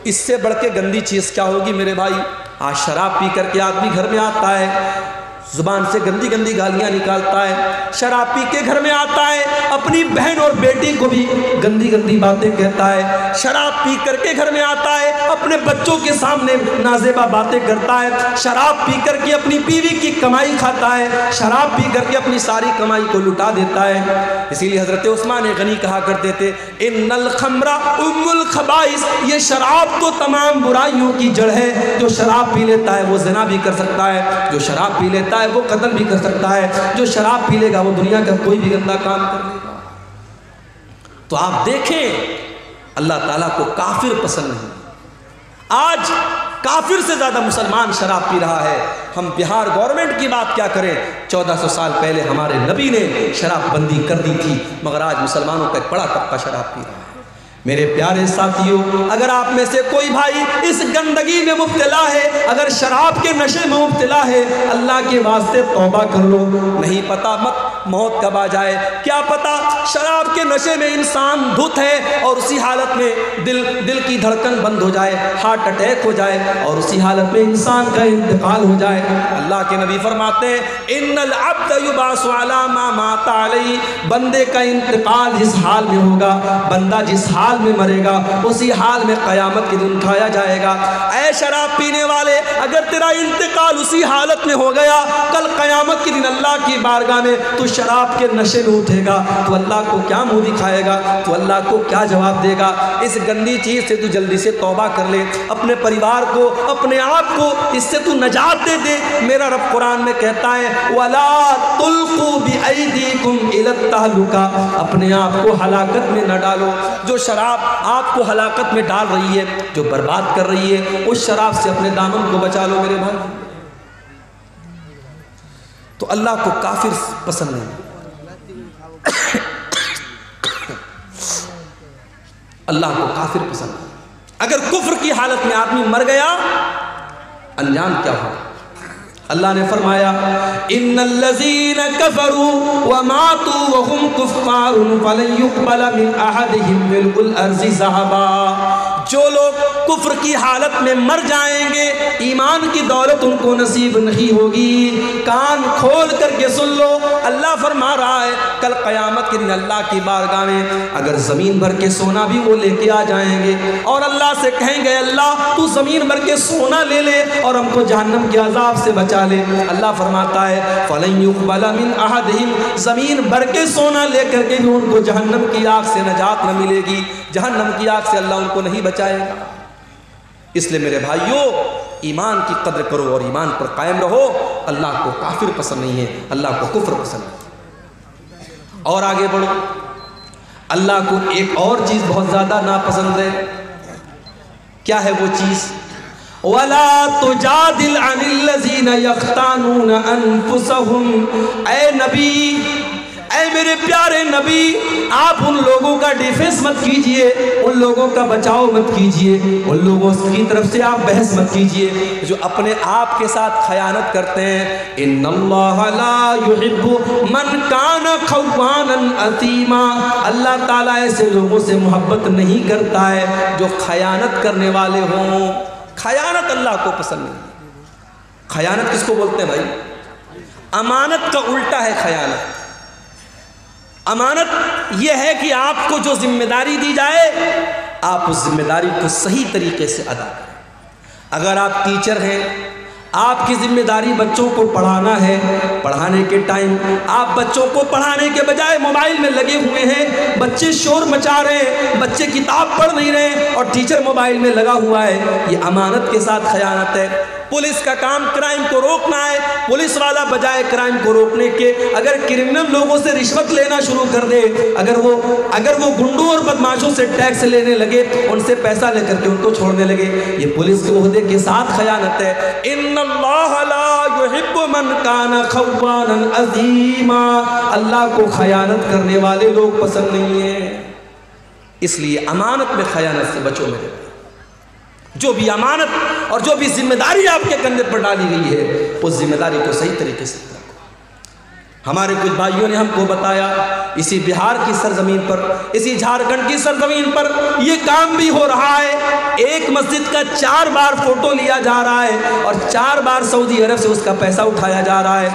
اس سے بڑھ کے گندی چیز کیا ہوگی میرے بھائی؟ آج شراب پی کر کے آدمی گھر میں آتا ہے، زبان سے گندی گندی گالیاں نکالتا ہے، شراب پی کے گھر میں آتا ہے، اپنی بہن اور بیٹی کو بھی گندی گندی باتیں کہتا ہے، شراب پی کر کے گھر میں آتا ہے، اپنے بچوں کے سامنے نازیبا باتیں کرتا ہے، شراب پی کر کے اپنی بیوی کی کمائی کھاتا ہے، شراب پی کر کے اپنی ساری کمائی کو لٹا دیتا ہے۔ اسی لیے حضرت عثمان غنی کہا کرتے تھے، ان الخمر ام الخبائث، یہ شراب تو تمام برائیوں کی جڑ ہے۔ جو شراب پی لیتا ہے وہ زنا بھی کر سکتا ہے، جو شراب پی لیتا ہے وہ قتل بھی کر سکتا ہے، جو شراب پی لے گا وہ دنیا کا کوئی بھی گندا کام کر لے گا۔ تو آپ دیکھیں، اللہ تعالیٰ کو کافر پسند نہیں۔ آج کافر سے زیادہ مسلمان شراب پی رہا ہے۔ ہم بہار گورنمنٹ کی بات کیا کریں، 1400 سال پہلے ہمارے نبی نے شراب بندی کر دی تھی، مگر آج مسلمانوں کا ایک بڑا طبقہ شراب پی رہا ہے۔ میرے پیارے ساتھیوں، اگر آپ میں سے کوئی بھائی اس گندگی میں مبتلا ہے، اگر شراب کے نشے میں مبتلا ہے، اللہ کے واسطے توبہ کر لو۔ نہیں پتا موت کب آ جائے، کیا پتا شراب کے نشے میں انسان دھت ہے اور اسی حالت میں دل کی دھڑکن بند ہو جائے، ہارٹ اٹیک ہو جائے اور اسی حالت میں انسان کا انتقال ہو جائے۔ اللہ کے نبی فرماتے ہیں، ان العبد یبعث علی ما مات علیہ، بندے کا انتقال جس حال میں ہوگا، بندہ جس حال میں مرے گا اسی حال میں قیامت کے دن اٹھایا جائے گا۔ اے شراب پینے والے، اگر تیرا انتقال اسی حالت میں ہو گیا، کل قیامت کے دن اللہ کی بارگاہ میں تو شراب کے نشے میں اٹھے گا تو اللہ کو کیا منہ دکھائے گا، تو اللہ کو کیا جواب دے گا؟ اس گندی چیز سے تو جلدی سے توبہ کر لے، اپنے پریوار کو، اپنے آپ کو اس سے تو نجات دے دے۔ میرا رب قرآن میں کہتا ہے وَلَا تُلْقُوا بِأَيْدِيكُمْ إِلَى التَّهْلُكَةِ، اپنے آپ کو ہلاکت میں نہ ڈالو۔ جو شراب آپ کو ہلاکت میں ڈال رہی ہے، جو برباد کر رہی ہے، اس شراب سے اپنے دامن کو بچا لو میرے بھائی۔ تو اللہ کو کافر پسند نہیں، اللہ کو کافر پسند نہیں۔ اگر کفر کی حالت میں آدمی مر گیا، انجام کیا ہوگا؟ اللہ نے فرمایا ان الذین کفروا وماتوا وهم کفار فلن يقبل من احدهم ملء الارض ذهبا، جو لوگ کفر کی حالت میں مر جائیں گے، ایمان کی دولت ان کو نصیب نہیں ہوگی۔ کان کھول کر کے سن لو، اللہ فرما رہا ہے کل قیامت کے دن اللہ کی بارگاہ میں اگر زمین بھر کے سونا بھی وہ لے کے آ جائیں گے اور اللہ سے کہیں گے اللہ تو زمین بھر کے سونا لے لے اور ہم کو جہنم کے عذاب سے بچا لے، اللہ فرماتا ہے فَلَن يُقْبَلَ مِنْ أَحَدِهِمْ، زمین بھر کے سونا لے کر کے بھی ان کو جہنم کی آگ سے نجات نہ ملے گی، جہنم کی آگ سے اللہ ان کو نہیں بچائے گا۔ اس لیے میرے بھائیوں ایمان کی قدر کرو اور ایمان پر قائم رہو۔ اللہ کو کافر پسند نہیں ہے، اللہ کو کفر پسند ہے۔ اور آگے بڑھو، اللہ کو ایک اور چیز بہت زیادہ ناپسند ہے۔ کیا ہے وہ چیز؟ وَلَا تُجَادِلْ عَنِ الَّذِينَ يَخْتَانُونَ أَنفُسَهُمْ، اے نبی، اے میرے پیارے نبی، آپ ان لوگوں کا ڈیفنس مت کیجئے، ان لوگوں کا بچاؤ مت کیجئے، ان لوگوں کی طرف سے آپ بحث مت کیجئے جو اپنے آپ کے ساتھ خیانت کرتے ہیں۔ ان اللہ لا يحب من کان خوانا اثیما، اللہ تعالیٰ ایسے لوگوں سے محبت نہیں کرتا ہے جو خیانت کرنے والے ہوں۔ خیانت اللہ کو پسند نہیں۔ خیانت کس کو بولتے ہیں بھائی؟ امانت کا الٹا ہے خیانت۔ امانت یہ ہے کہ آپ کو جو ذمہ داری دی جائے آپ اس ذمہ داری کو صحیح طریقے سے ادا کریں۔ اگر آپ ٹیچر ہیں، آپ کی ذمہ داری بچوں کو پڑھانا ہے، پڑھانے کے ٹائم آپ بچوں کو پڑھانے کے بجائے موبائل میں لگے ہوئے ہیں، بچے شور مچا رہے ہیں، بچے کتاب پڑھ نہیں رہے اور ٹیچر موبائل میں لگا ہوا ہے، یہ امانت کے ساتھ خیانت ہے۔ پولیس کا کام کرائم کو روکنا ہے، پولیس والا بجائے کرائم کو روکنے کے اگر کرمنل لوگوں سے رشوت لینا شروع کر دے، اگر وہ گنڈوں اور بدماشوں سے ٹیکس لینے لگے، ان سے پیسہ لے کر کے ان کو چھوڑنے لگے، یہ پولیس کے عہدے کے ساتھ خیانت ہے۔ ان اللہ لا يحب من کان خوانا اثیما، اللہ کو خیانت کرنے والے لوگ پسند نہیں ہیں۔ اس لیے امانت میں خیانت سے بچو میرے بھائی۔ جو بھی امانت اور جو بھی ذمہ داری آپ کے کندھے پر ڈالی گئی ہے اس ذمہ داری کو صحیح طریقے سے رکھو۔ ہمارے کچھ بھائیوں نے ہم کو بتایا اسی بہار کی سرزمین پر، اسی جھارکھنڈ کی سرزمین پر یہ کام بھی ہو رہا ہے۔ ایک مسجد کا 4 بار فوٹو لیا جا رہا ہے اور 4 بار سعودی عرب سے اس کا پیسہ اٹھایا جا رہا ہے۔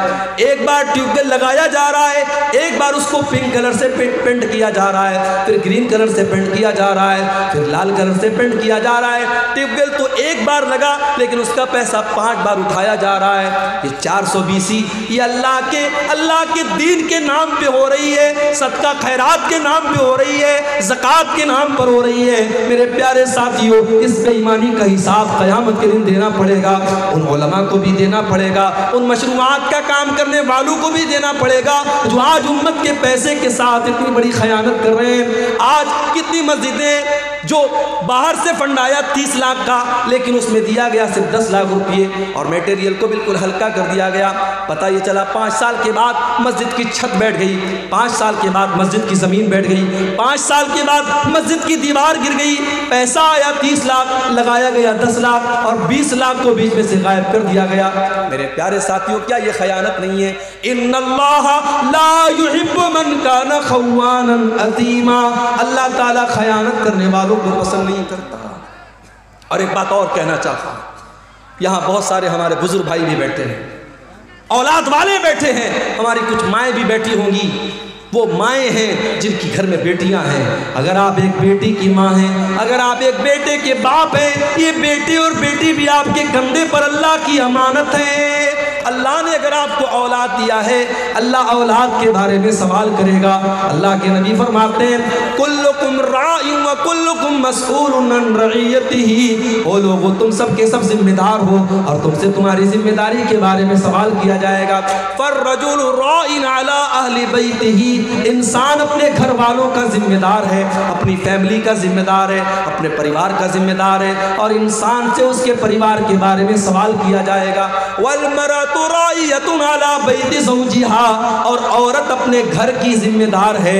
ایک بار ٹیوب ویل لگایا جا رہا ہے، ایک بار اس کو پنک کلر سے پینٹ کیا جا رہا ہے، پھر گرین کلر سے پینٹ کیا جا رہا ہے، پھر لال کلر سے پینٹ کیا جا رہا ہے۔ ٹیوب ویل تو ایک بار لگا لیکن اس کا پیسہ 5 بار اٹھایا جا رہا ہے۔ یہ 420 یہ اللہ کے دین کے نام پہ ہو رہی ہے، صدقہ خیرات کے نام پہ ہو رہی ہے، زکوٰۃ کے نام پر ہو رہی ہے۔ میرے پیارے ساتھیوں، اس بے ایمانی کا حساب قیامت کے دن دینا پڑے گا، ان علماء کو بھی دینا پڑے گا، ان مشروعات کا کام کرنے والوں کو بھی دینا پڑے گا جو آج امت کے پیسے کے ساتھ اتنی بڑی خیانت کر رہے ہیں۔ آج کتنی مسجدیں جو باہر سے فنڈ آیا 30 لاکھ کا لیکن اس میں دیا گیا صرف 10 لاکھ روپئے اور میٹیریل کو بالکل ہلکا کر دیا گیا۔ پتہ یہ چلا 5 سال کے بعد مسجد کی چھت بیٹھ گئی، 5 سال کے بعد مسجد کی زمین بیٹھ گئی، 5 سال کے بعد مسجد کی دیوار گر گئی، پیسہ آیا 30 لاکھ، لگایا گیا 10 لاکھ اور 20 لاکھ کو بیچ میں سے غائب کر دیا گیا۔ میرے پیارے ساتھیوں، کیا یہ خیانت نہیں ہے؟ ان اللہ لا يحب من کان خوانا اثیما، اللہ تعالیٰ خیانت کرنے والوں کو پسند نہیں کرتا۔ اور ایک بات اور کہنا چاہتا ہوں، یہاں بہت سارے ہمارے بزرگ بھائی بھی بیٹھے ہیں، اولاد والے بیٹھے ہیں، ہماری کچھ مائیں بھی بیٹھی ہوں گی، وہ مائیں ہیں جن کی گھر میں بیٹیاں ہیں۔ اگر آپ ایک بیٹی کی ماں ہیں، اگر آپ ایک بیٹے کے باپ ہیں، یہ بیٹے اور بیٹی بھی آپ کے کندھے پر اللہ کی امانت ہے۔ اللہ نے اگر آپ کو اولاد دیا ہے اللہ اولاد کے بارے میں سوال کرے گا۔ اللہ کے نبی فرماتے ہیں کلکم راع و کلکم مسئول عن رعیتہ، او لوگو تم سب کے سب ذمہ دار ہو اور تم سے تمہاری ذمہ داری کے بارے میں سوال کیا جائے گا۔ فالرجل راع علی اہل بیتہ، انسان اپنے گھر والوں کا ذمہ دار ہے، اپنی فیملی کا ذمہ دار ہے، اپنے پریوار کا ذمہ دار ہے، اور انسان سے اس کے پریوار کے بارے میں سوال کیا جائے گا۔ والمرأۃ راعیۃ علی بیت زوجہا، اور عورت اپنے گھر کی ذمہ دار ہے۔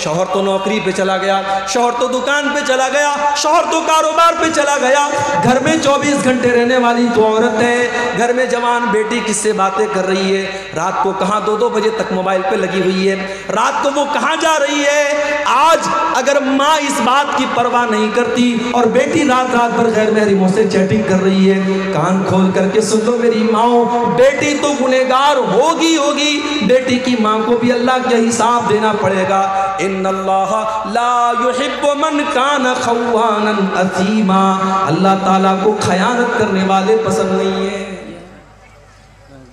شوہر تو نوکری پہ چلا گیا، شوہر تو دکان پہ چلا گیا، شوہر تو کاروبار پہ چلا گیا، گھر میں 24 گھنٹے رہنے والی تو عورت ہے۔ گھر میں جوان بیٹی کس سے باتیں کر رہی ہے، رات کو کہاں 2-2 بجے تک موبائل پہ لگی ہوئی ہے، رات کو وہ کہاں جا رہی ہے۔ آج اگر ماں اس بات کی پرواہ نہیں کرتی اور بیٹی رات رات بھر غیر محرموں سے چیٹنگ کر رہی ہے، کان کھول کر کے سن لو میری ماؤں، بیٹی تو گنہگار ہوگی، بیٹی کی ماں کو بھی اللہ کا حساب دینا پڑے گا۔ ان اللہ لا يحب من کان خوانا اثیما، اللہ تعالیٰ کو خیانت کرنے والے پسند نہیں ہیں۔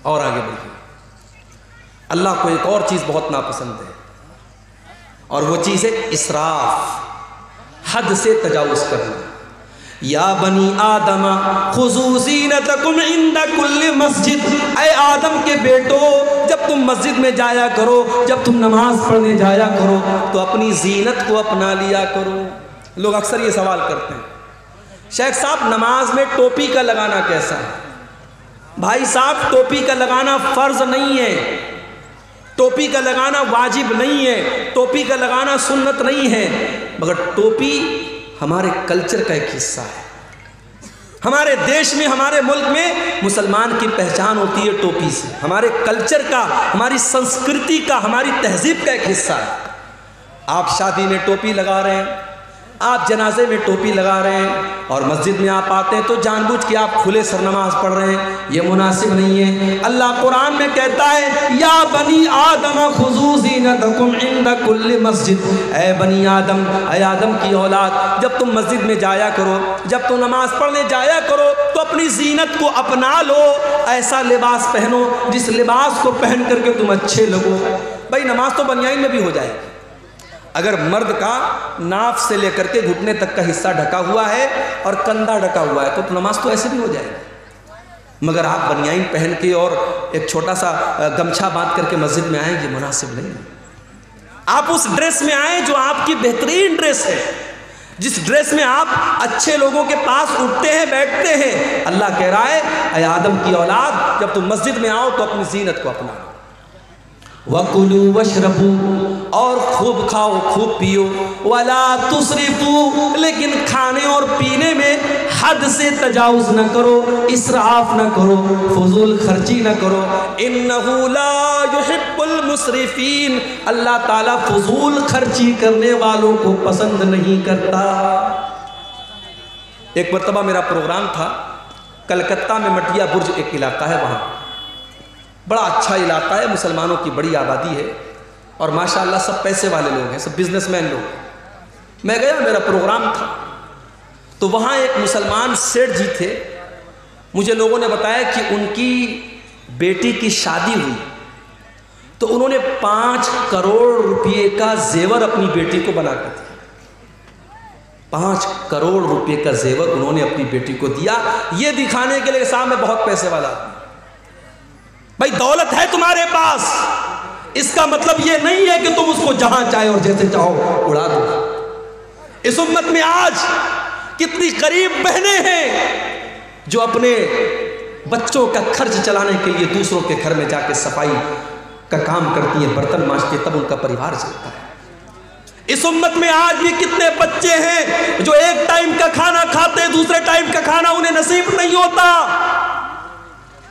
اور آگے بڑھیں، اللہ کو ایک اور چیز بہت ناپسند ہے، اور وہ چیز ہے اسراف، حد سے تجاوز کرنا۔ یا بنی آدم خذوا زینتکم عند کل مسجد، اے آدم کے بیٹو جب تم مسجد میں جایا کرو، جب تم نماز پڑھنے جایا کرو تو اپنی زینت کو اپنا لیا کرو۔ لوگ اکثر یہ سوال کرتے ہیں شیخ صاحب نماز میں ٹوپی کا لگانا کیسا ہے؟ بھائی صاحب ٹوپی کا لگانا فرض نہیں ہے، ٹوپی کا لگانا واجب نہیں ہے، ٹوپی کا لگانا سنت نہیں ہے، مگر ٹوپی ہمارے کلچر کا ایک حصہ ہے۔ ہمارے دیش میں، ہمارے ملک میں مسلمان کی پہچان ہوتی ہے ٹوپی سے، ہمارے کلچر کا، ہماری سنسکرتی کا، ہماری تہذیب کا ایک حصہ ہے۔ آپ شادی میں ٹوپی لگا رہے ہیں، آپ جنازے میں ٹوپی لگا رہے ہیں، اور مسجد میں آپ آتے ہیں تو جان بوجھ کے آپ کھلے سر نماز پڑھ رہے ہیں، یہ مناسب نہیں ہے۔ اللہ قرآن میں کہتا ہے یا بنی آدم خذوا زینتکم عند کل مسجد، اے بنی آدم، اے آدم کی اولاد، جب تم مسجد میں جایا کرو، جب تم نماز پڑھنے جایا کرو تو اپنی زینت کو اپنا لو، ایسا لباس پہنو جس لباس کو پہن کر کے تم اچھے لگو۔ بھائی نماز تو بنیان میں بھی ہو جائے گی، اگر مرد کا ناف سے لے کر کے گھٹنے تک کا حصہ ڈھکا ہوا ہے اور کندھا ڈھکا ہوا ہے تو نماز تو ایسے بھی ہو جائے گی، مگر آپ بنیان پہن کے اور ایک چھوٹا سا گمچھا باندھ کر کے مسجد میں آئیں، یہ مناسب نہیں ہے۔ آپ اس ڈریس میں آئیں جو آپ کی بہترین ڈریس ہے، جس ڈریس میں آپ اچھے لوگوں کے پاس اٹھتے ہیں بیٹھتے ہیں۔ اللہ کہہ رہا ہے اے آدم کی اولاد جب تم مسجد میں آؤ تو اپنی زینت کو اپنا۔ وَكُلُوا وَاشْرَبُوا، اور خوب کھاؤ خوب پیو، وَلَا تُسْرِفُوا، لیکن کھانے اور پینے میں حد سے تجاوز نہ کرو، اسراف نہ کرو، فضول خرچی نہ کرو۔ إِنَّهُ لَا يُحِبُّ الْمُسْرِفِينَ، اللہ تعالیٰ فضول خرچی کرنے والوں کو پسند نہیں کرتا۔ ایک مرتبہ میرا پروگرام تھا کلکتہ میں، مٹیا برج ایک علاقہ ہے، وہاں بڑا اچھا علاقہ ہے، مسلمانوں کی بڑی آبادی ہے، اور ماشاءاللہ سب پیسے والے لوگ ہیں، سب بزنس مین لوگ۔ میں گیا، میرا پروگرام تھا، تو وہاں ایک مسلمان سیٹھ جی تھے، مجھے لوگوں نے بتایا کہ ان کی بیٹی کی شادی ہوئی تو انہوں نے 5 کروڑ روپے کا زیور اپنی بیٹی کو بنا کر دیا۔ 5 کروڑ روپے کا زیور انہوں نے اپنی بیٹی کو دیا، یہ دکھانے کے لیے صاحب میں بہت پیسے والا ہوں۔ بھائی دولت ہے تمہارے پاس، اس کا مطلب یہ نہیں ہے کہ تم اس کو جہاں چاہے اور جیسے چاہو اڑا دو۔ اس امت میں آج کتنی غریب بہنیں ہیں جو اپنے بچوں کا خرچ چلانے کے لیے دوسروں کے گھر میں جا کے صفائی کا کام کرتی ہیں، برتن مانجتی ہیں، تب ان کا پریوار چلتا ہے۔ اس امت میں آج بھی کتنے بچے ہیں جو ایک ٹائم کا کھانا کھاتے ہیں، دوسرے ٹائم کا کھانا انہیں نصیب نہیں ہوتا۔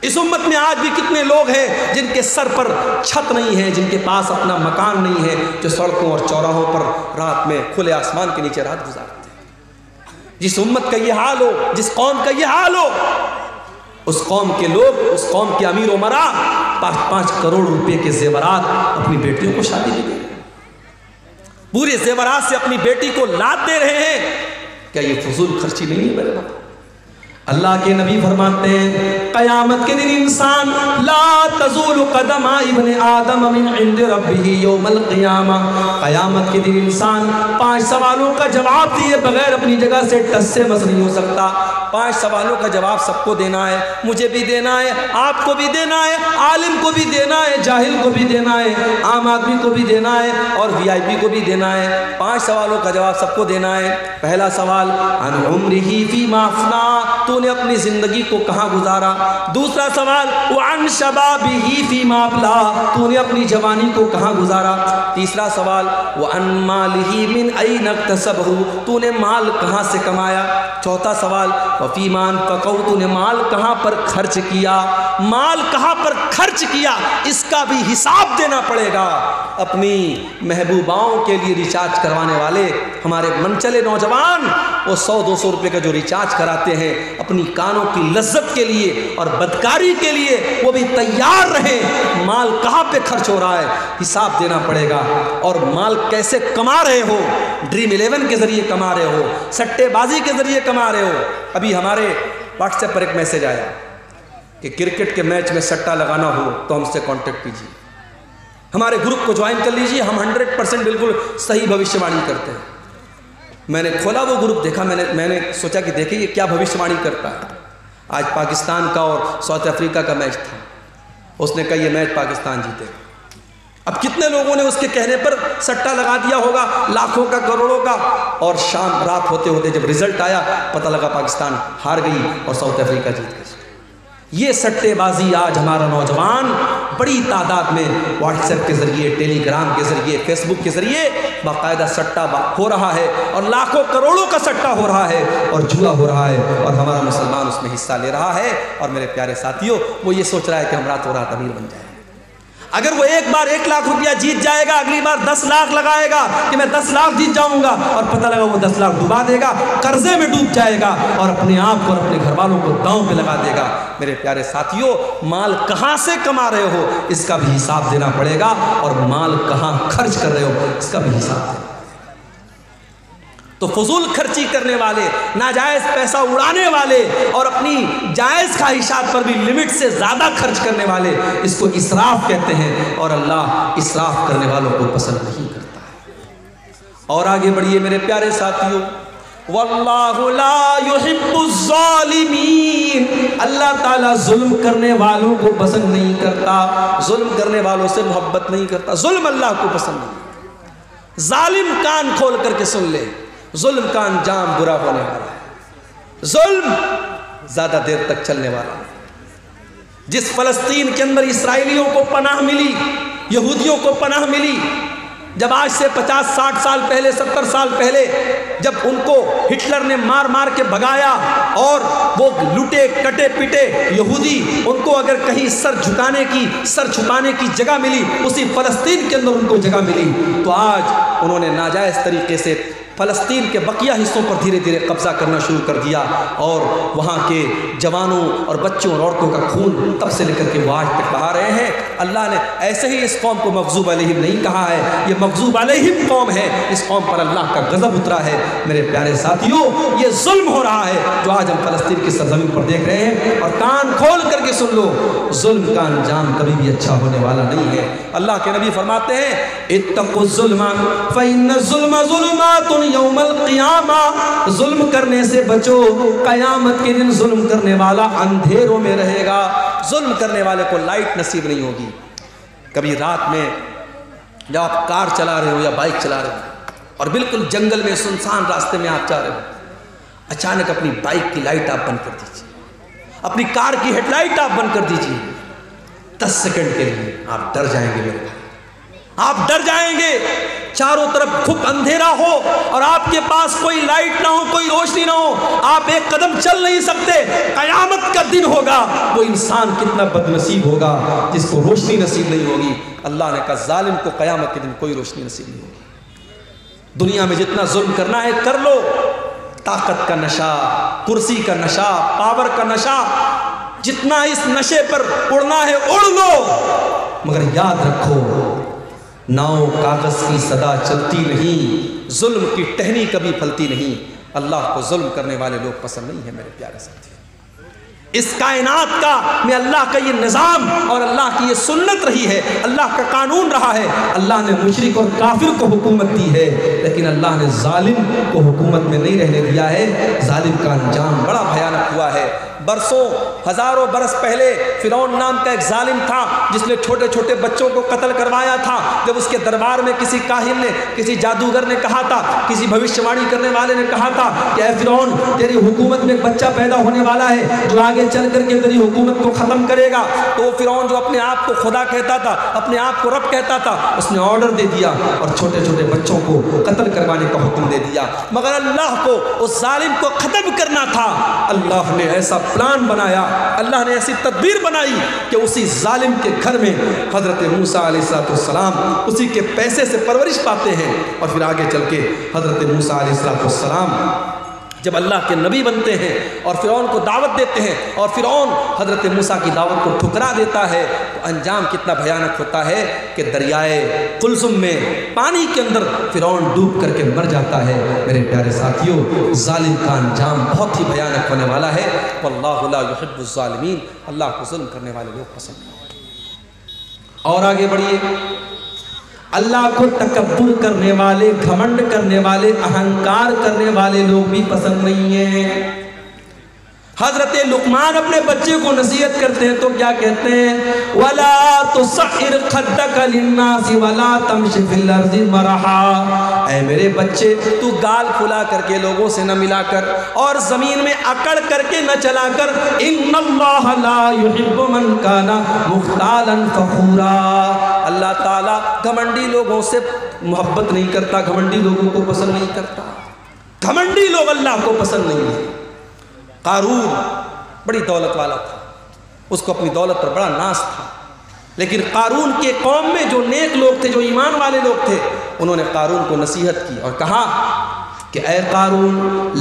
اس امت میں آج بھی کتنے لوگ ہیں جن کے سر پر چھت نہیں ہے، جن کے پاس اپنا مکان نہیں ہے، جو سڑکوں اور چوراہوں پر رات میں کھلے آسمان کے نیچے رات گزارتے ہیں۔ جس امت کا یہ حال ہو، جس قوم کا یہ حال ہو، اس قوم کے لوگ، اس قوم کے امیر امرا 5 کروڑ روپے کے زیورات اپنی بیٹیوں کو شادی میں دے رہے ہیں، پورے زیورات سے اپنی بیٹی کو لاد دے رہے ہیں۔ کیا یہ فضول خرچی نہیں ہے میرے باپ؟ اللہ کے نبی فرماتے ہیں قیامت کے دن انسان لا تزول قدم ابن آدم من عند ربہ یوم القیامہ، قیامت کے دن انسان 5 سوالوں کا جواب دیے بغیر اپنی جگہ سے ٹس سے مس نہیں ہو سکتا۔ 5 سوالوں کا جواب سب کو دینا ہے، مجھے بھی دینا ہے، آپ کو بھی دینا ہے، عالم کو بھی دینا ہے، جاہل کو بھی دینا ہے، عام آدمی کو بھی دینا ہے، اور وی آئی پی کو بھی دینا ہے۔ 5 سوالوں کا جواب سب کو دینا ہے۔ پہلا سوال عن عمرہ فیما افنا، تو نے اپنی زندگی کو کہاں گزارا۔ دوسرا سوال وعن شبابہ فیما ابلا، تو نے اپنی جوانی کو کہاں گزارا۔ تیسرا سوال وعن مالہ من این اکتسبہ، تو نے مال کہاں سے کمایا۔ چوتھا سوال وفیما انفقہ، تو نے مال کہاں پر خرچ کیا، مال کہاں پر خرچ کیا، اس کا بھی حساب دینا پڑے گا۔ اپنی محبوباؤں کے لیے ریچارج کروانے والے ہمارے منچلے نوجوان، وہ 100-200 روپے کا جو ریچارج کراتے ہیں اپنی کانوں کی لذت کے لیے اور بدکاری کے لیے، وہ بھی تیار رہیں۔ مال کہاں پہ خرچ ہو رہا ہے، حساب دینا پڑے گا۔ اور مال کیسے کما رہے ہو، ڈریم 11 کے ذریعے کما رہے ہو، سٹے بازی کے ذریعے کما رہے ہو۔ ابھی ہمارے واٹس ایپ پر ایک میسج آیا کہ کرکٹ کے میچ میں سٹا لگانا ہو تو ہم سے کانٹیکٹ کیجیے، ہمارے گروپ کو جوائن کر لیجیے، ہم 100% بالکل صحیح بھوشیہ وانی کرتے ہیں۔ میں نے کھولا وہ گروپ، دیکھا، میں نے سوچا کہ دیکھیں یہ کیا بھوشیہ وانی کرتا ہے۔ آج پاکستان کا اور ساؤتھ افریقہ کا میچ تھا، اس نے کہا یہ میچ پاکستان جیتے گا۔ اب کتنے لوگوں نے اس کے کہنے پر سٹا لگا دیا ہوگا، لاکھوں کا، کروڑوں کا، اور شام رات ہوتے ہوتے جب رزلٹ آیا پتہ لگا پاکستان ہار گئی اور ساؤتھ افریقہ جیت گئی۔ یہ سٹے بازی آج ہمارا نوجوان بڑی تعداد میں واٹس ایپ کے ذریعے، ٹیلی گرام کے ذریعے، فیس بک کے ذریعے باقاعدہ سٹا ہو رہا ہے، اور لاکھوں کروڑوں کا سٹا ہو رہا ہے اور جوا ہو رہا ہے، اور ہمارا مسلمان اس میں حصہ لے رہا ہے۔ اور میرے پیارے ساتھیوں، وہ یہ سوچ رہا ہے کہ ہم راتوں رات امیر بن جائیں۔ اگر وہ ایک بار 1 لاکھ روپیہ جیت جائے گا، اگلی بار 10 لاکھ لگائے گا کہ میں 10 لاکھ جیت جاؤں گا، اور پتہ لگا وہ 10 لاکھ ڈبا دے گا، قرضے میں ڈوب جائے گا، اور اپنے آپ کو اور اپنے گھر والوں کو داؤں پہ لگا دے گا۔ میرے پیارے ساتھیوں، مال کہاں سے کما رہے ہو اس کا بھی حساب دینا پڑے گا، اور مال کہاں خرچ کر رہے ہو اس کا بھی حساب دینا۔ تو فضول خرچی کرنے والے، ناجائز پیسہ اڑانے والے، اور اپنی جائز خواہشات پر بھی لمٹ سے زیادہ خرچ کرنے والے، اس کو اسراف کہتے ہیں، اور اللہ اسراف کرنے والوں کو پسند نہیں کرتا ہے۔ اور آگے بڑھیے میرے پیارے ساتھیوں، واللہ لا يحب الظالمین، اللہ تعالیٰ ظلم کرنے والوں کو پسند نہیں کرتا، ظلم کرنے والوں سے محبت نہیں کرتا، ظلم اللہ کو پسند نہیں۔ ظالم کان کھول کر کے سن لے، ظلم کا انجام برا ہونے والا ہے، ظلم زیادہ دیر تک چلنے والا ہے۔ جس فلسطین کے اندر اسرائیلیوں کو پناہ ملی، یہودیوں کو پناہ ملی، جب آج سے 50-60 سال پہلے، 70 سال پہلے جب ان کو ہٹلر نے مار مار کے بھگایا اور وہ لٹے کٹے پٹے یہودی، ان کو اگر کہیں سر چھپانے کی جگہ ملی، اسی فلسطین کے اندر ان کو جگہ ملی، تو آج انہوں نے ناجائز طریقے سے فلسطین کے بقیہ حصوں پر دھیرے دھیرے قبضہ کرنا شروع کر دیا، اور وہاں کے جوانوں اور بچوں اور عورتوں کا خون تب سے لے کر کے وہ آج تک بہا رہے ہیں۔ اللہ نے ایسے ہی اس قوم کو مغضوب علیہم نہیں کہا ہے، یہ مغضوب علیہم قوم ہے، اس قوم پر اللہ کا غضب اترا ہے۔ میرے پیارے ساتھیوں، یہ ظلم ہو رہا ہے جو آج ہم فلسطین کی سرزمین پر دیکھ رہے ہیں، اور کان کھول کر کے سن لو، ظلم کا انجام کبھی بھی اچھا ہونے والا نہیں ہے۔ اللہ کے نبی فرماتے ہیں اتقوا الظلم فإن الظلم ظلمات یوم القیامہ، ظلم کرنے سے بچو، قیامت کے دن ظلم کرنے والا اندھیروں میں رہے گا۔ ظلم کرنے والے کو لائٹ نصیب نہیں ہوگی۔ کبھی رات میں جب آپ کار چلا رہے ہو یا بائک چلا رہے ہو اور بالکل جنگل میں سنسان راستے میں آپ جا رہے ہو، اچانک اپنی بائک کی لائٹ آپ بند کر دیجیے، اپنی کار کی ہیڈ لائٹ آپ بند کر دیجیے، 10 سیکنڈ کے لیے آپ ڈر جائیں گے میرے بھائی، آپ ڈر جائیں گے۔ چاروں طرف کھپ اندھیرا ہو اور آپ کے پاس کوئی لائٹ نہ ہو، کوئی روشنی نہ ہو، آپ ایک قدم چل نہیں سکتے۔ قیامت کا دن ہوگا، وہ انسان کتنا بد نصیب ہوگا جس کو روشنی نصیب نہیں ہوگی۔ اللہ نے کہا ظالم کو قیامت کے دن کوئی روشنی نصیب نہیں ہوگی۔ دنیا میں جتنا ظلم کرنا ہے کر لو، طاقت کا نشہ، کرسی کا نشہ، پاور کا نشہ، جتنا اس نشے پر اڑنا ہے اڑ لو، مگر یاد رکھو ناؤ کاغذ کی صدا چلتی نہیں، ظلم کی ٹہنی کبھی پھلتی نہیں۔ اللہ کو ظلم کرنے والے لوگ پسند نہیں ہیں میرے پیارے ساتھی۔ اس کائنات کا میں اللہ کا یہ نظام اور اللہ کی یہ سنت رہی ہے، اللہ کا قانون رہا ہے۔ اللہ نے مشرک اور کافر کو حکومت دی ہے، لیکن اللہ نے ظالم کو حکومت میں نہیں رہنے دیا ہے۔ ظالم کا انجام بڑا بھیانک ہوا ہے۔ برسوں ہزاروں برس پہلے فرعون نام کا ایک ظالم تھا جس نے چھوٹے چھوٹے بچوں کو قتل کروایا تھا۔ جب اس کے دربار میں کسی کاہن نے، کسی جادوگر نے کہا تھا، کسی بھوشیوانی کرنے والے نے کہا تھا کہ اے فرعون، تیری حکومت میں ایک بچہ پیدا ہونے والا ہے جو آگے چل کر کے تیری حکومت کو ختم کرے گا، تو وہ فرعون جو اپنے آپ کو خدا کہتا تھا، اپنے آپ کو رب کہتا تھا، اس نے آرڈر دے دیا اور چھوٹے چھوٹے بچوں کو قتل کروانے کا حکم دے دیا۔ مگر اللہ کو اس ظالم کو ختم کرنا تھا۔ اللہ نے ایسا پلان بنایا، اللہ نے ایسی تدبیر بنائی کہ اسی ظالم کے گھر میں حضرت موسیٰ علیہ السلام اسی کے پیسے سے پرورش پاتے ہیں، اور پھر آگے چل کے حضرت موسیٰ علیہ السلام جب اللہ کے نبی بنتے ہیں اور فرعون کو دعوت دیتے ہیں اور فرعون حضرت موسیٰ کی دعوت کو ٹھکرا دیتا ہے، تو انجام کتنا بھیانک ہوتا ہے کہ دریائے قلزم میں پانی کے اندر فرعون ڈوب کر کے مر جاتا ہے۔ میرے پیارے ساتھیوں، ظالم کا انجام بہت ہی بھیانک ہونے والا ہے۔ واللہ لا يحب الظالمین، اللہ کو ظلم کرنے والے لوگ پسند نہیں۔ اور آگے بڑھیے، اللہ کو تکبر کرنے والے، گھمنڈ کرنے والے، اہنکار کرنے والے لوگ بھی پسند نہیں ہیں۔ حضرت لقمان اپنے بچے کو نصیحت کرتے ہیں تو کیا کہتے ہیں؟ وَلَا تُصَعِّرْ خَدَّكَ لِلنَّاسِ وَلَا تَمْشِ فِي الْأَرْضِ مَرَحًا، اے میرے بچے، تو گال کھلا کر کے لوگوں سے نہ ملا کر اور زمین میں اکڑ کر کے نہ چلا کر۔ إِنَّ اللَّهَ لَا يُحِبُّ مَنْ كَانَ مُخْتَالًا فَخُورًا، اللہ تعالیٰ گھمنڈی لوگوں سے محبت نہیں کرتا، گھمنڈی لوگوں کو پسند نہیں کرتا۔ گھمنڈی لوگ اللہ کو پسند نہیں ہیں۔ قارون بڑی دولت والا تھا، اس کو اپنی دولت پر بڑا ناز تھا، لیکن قارون کے قوم میں جو نیک لوگ تھے، جو ایمان والے لوگ تھے، انہوں نے قارون کو نصیحت کی اور کہا کہ اے قارون،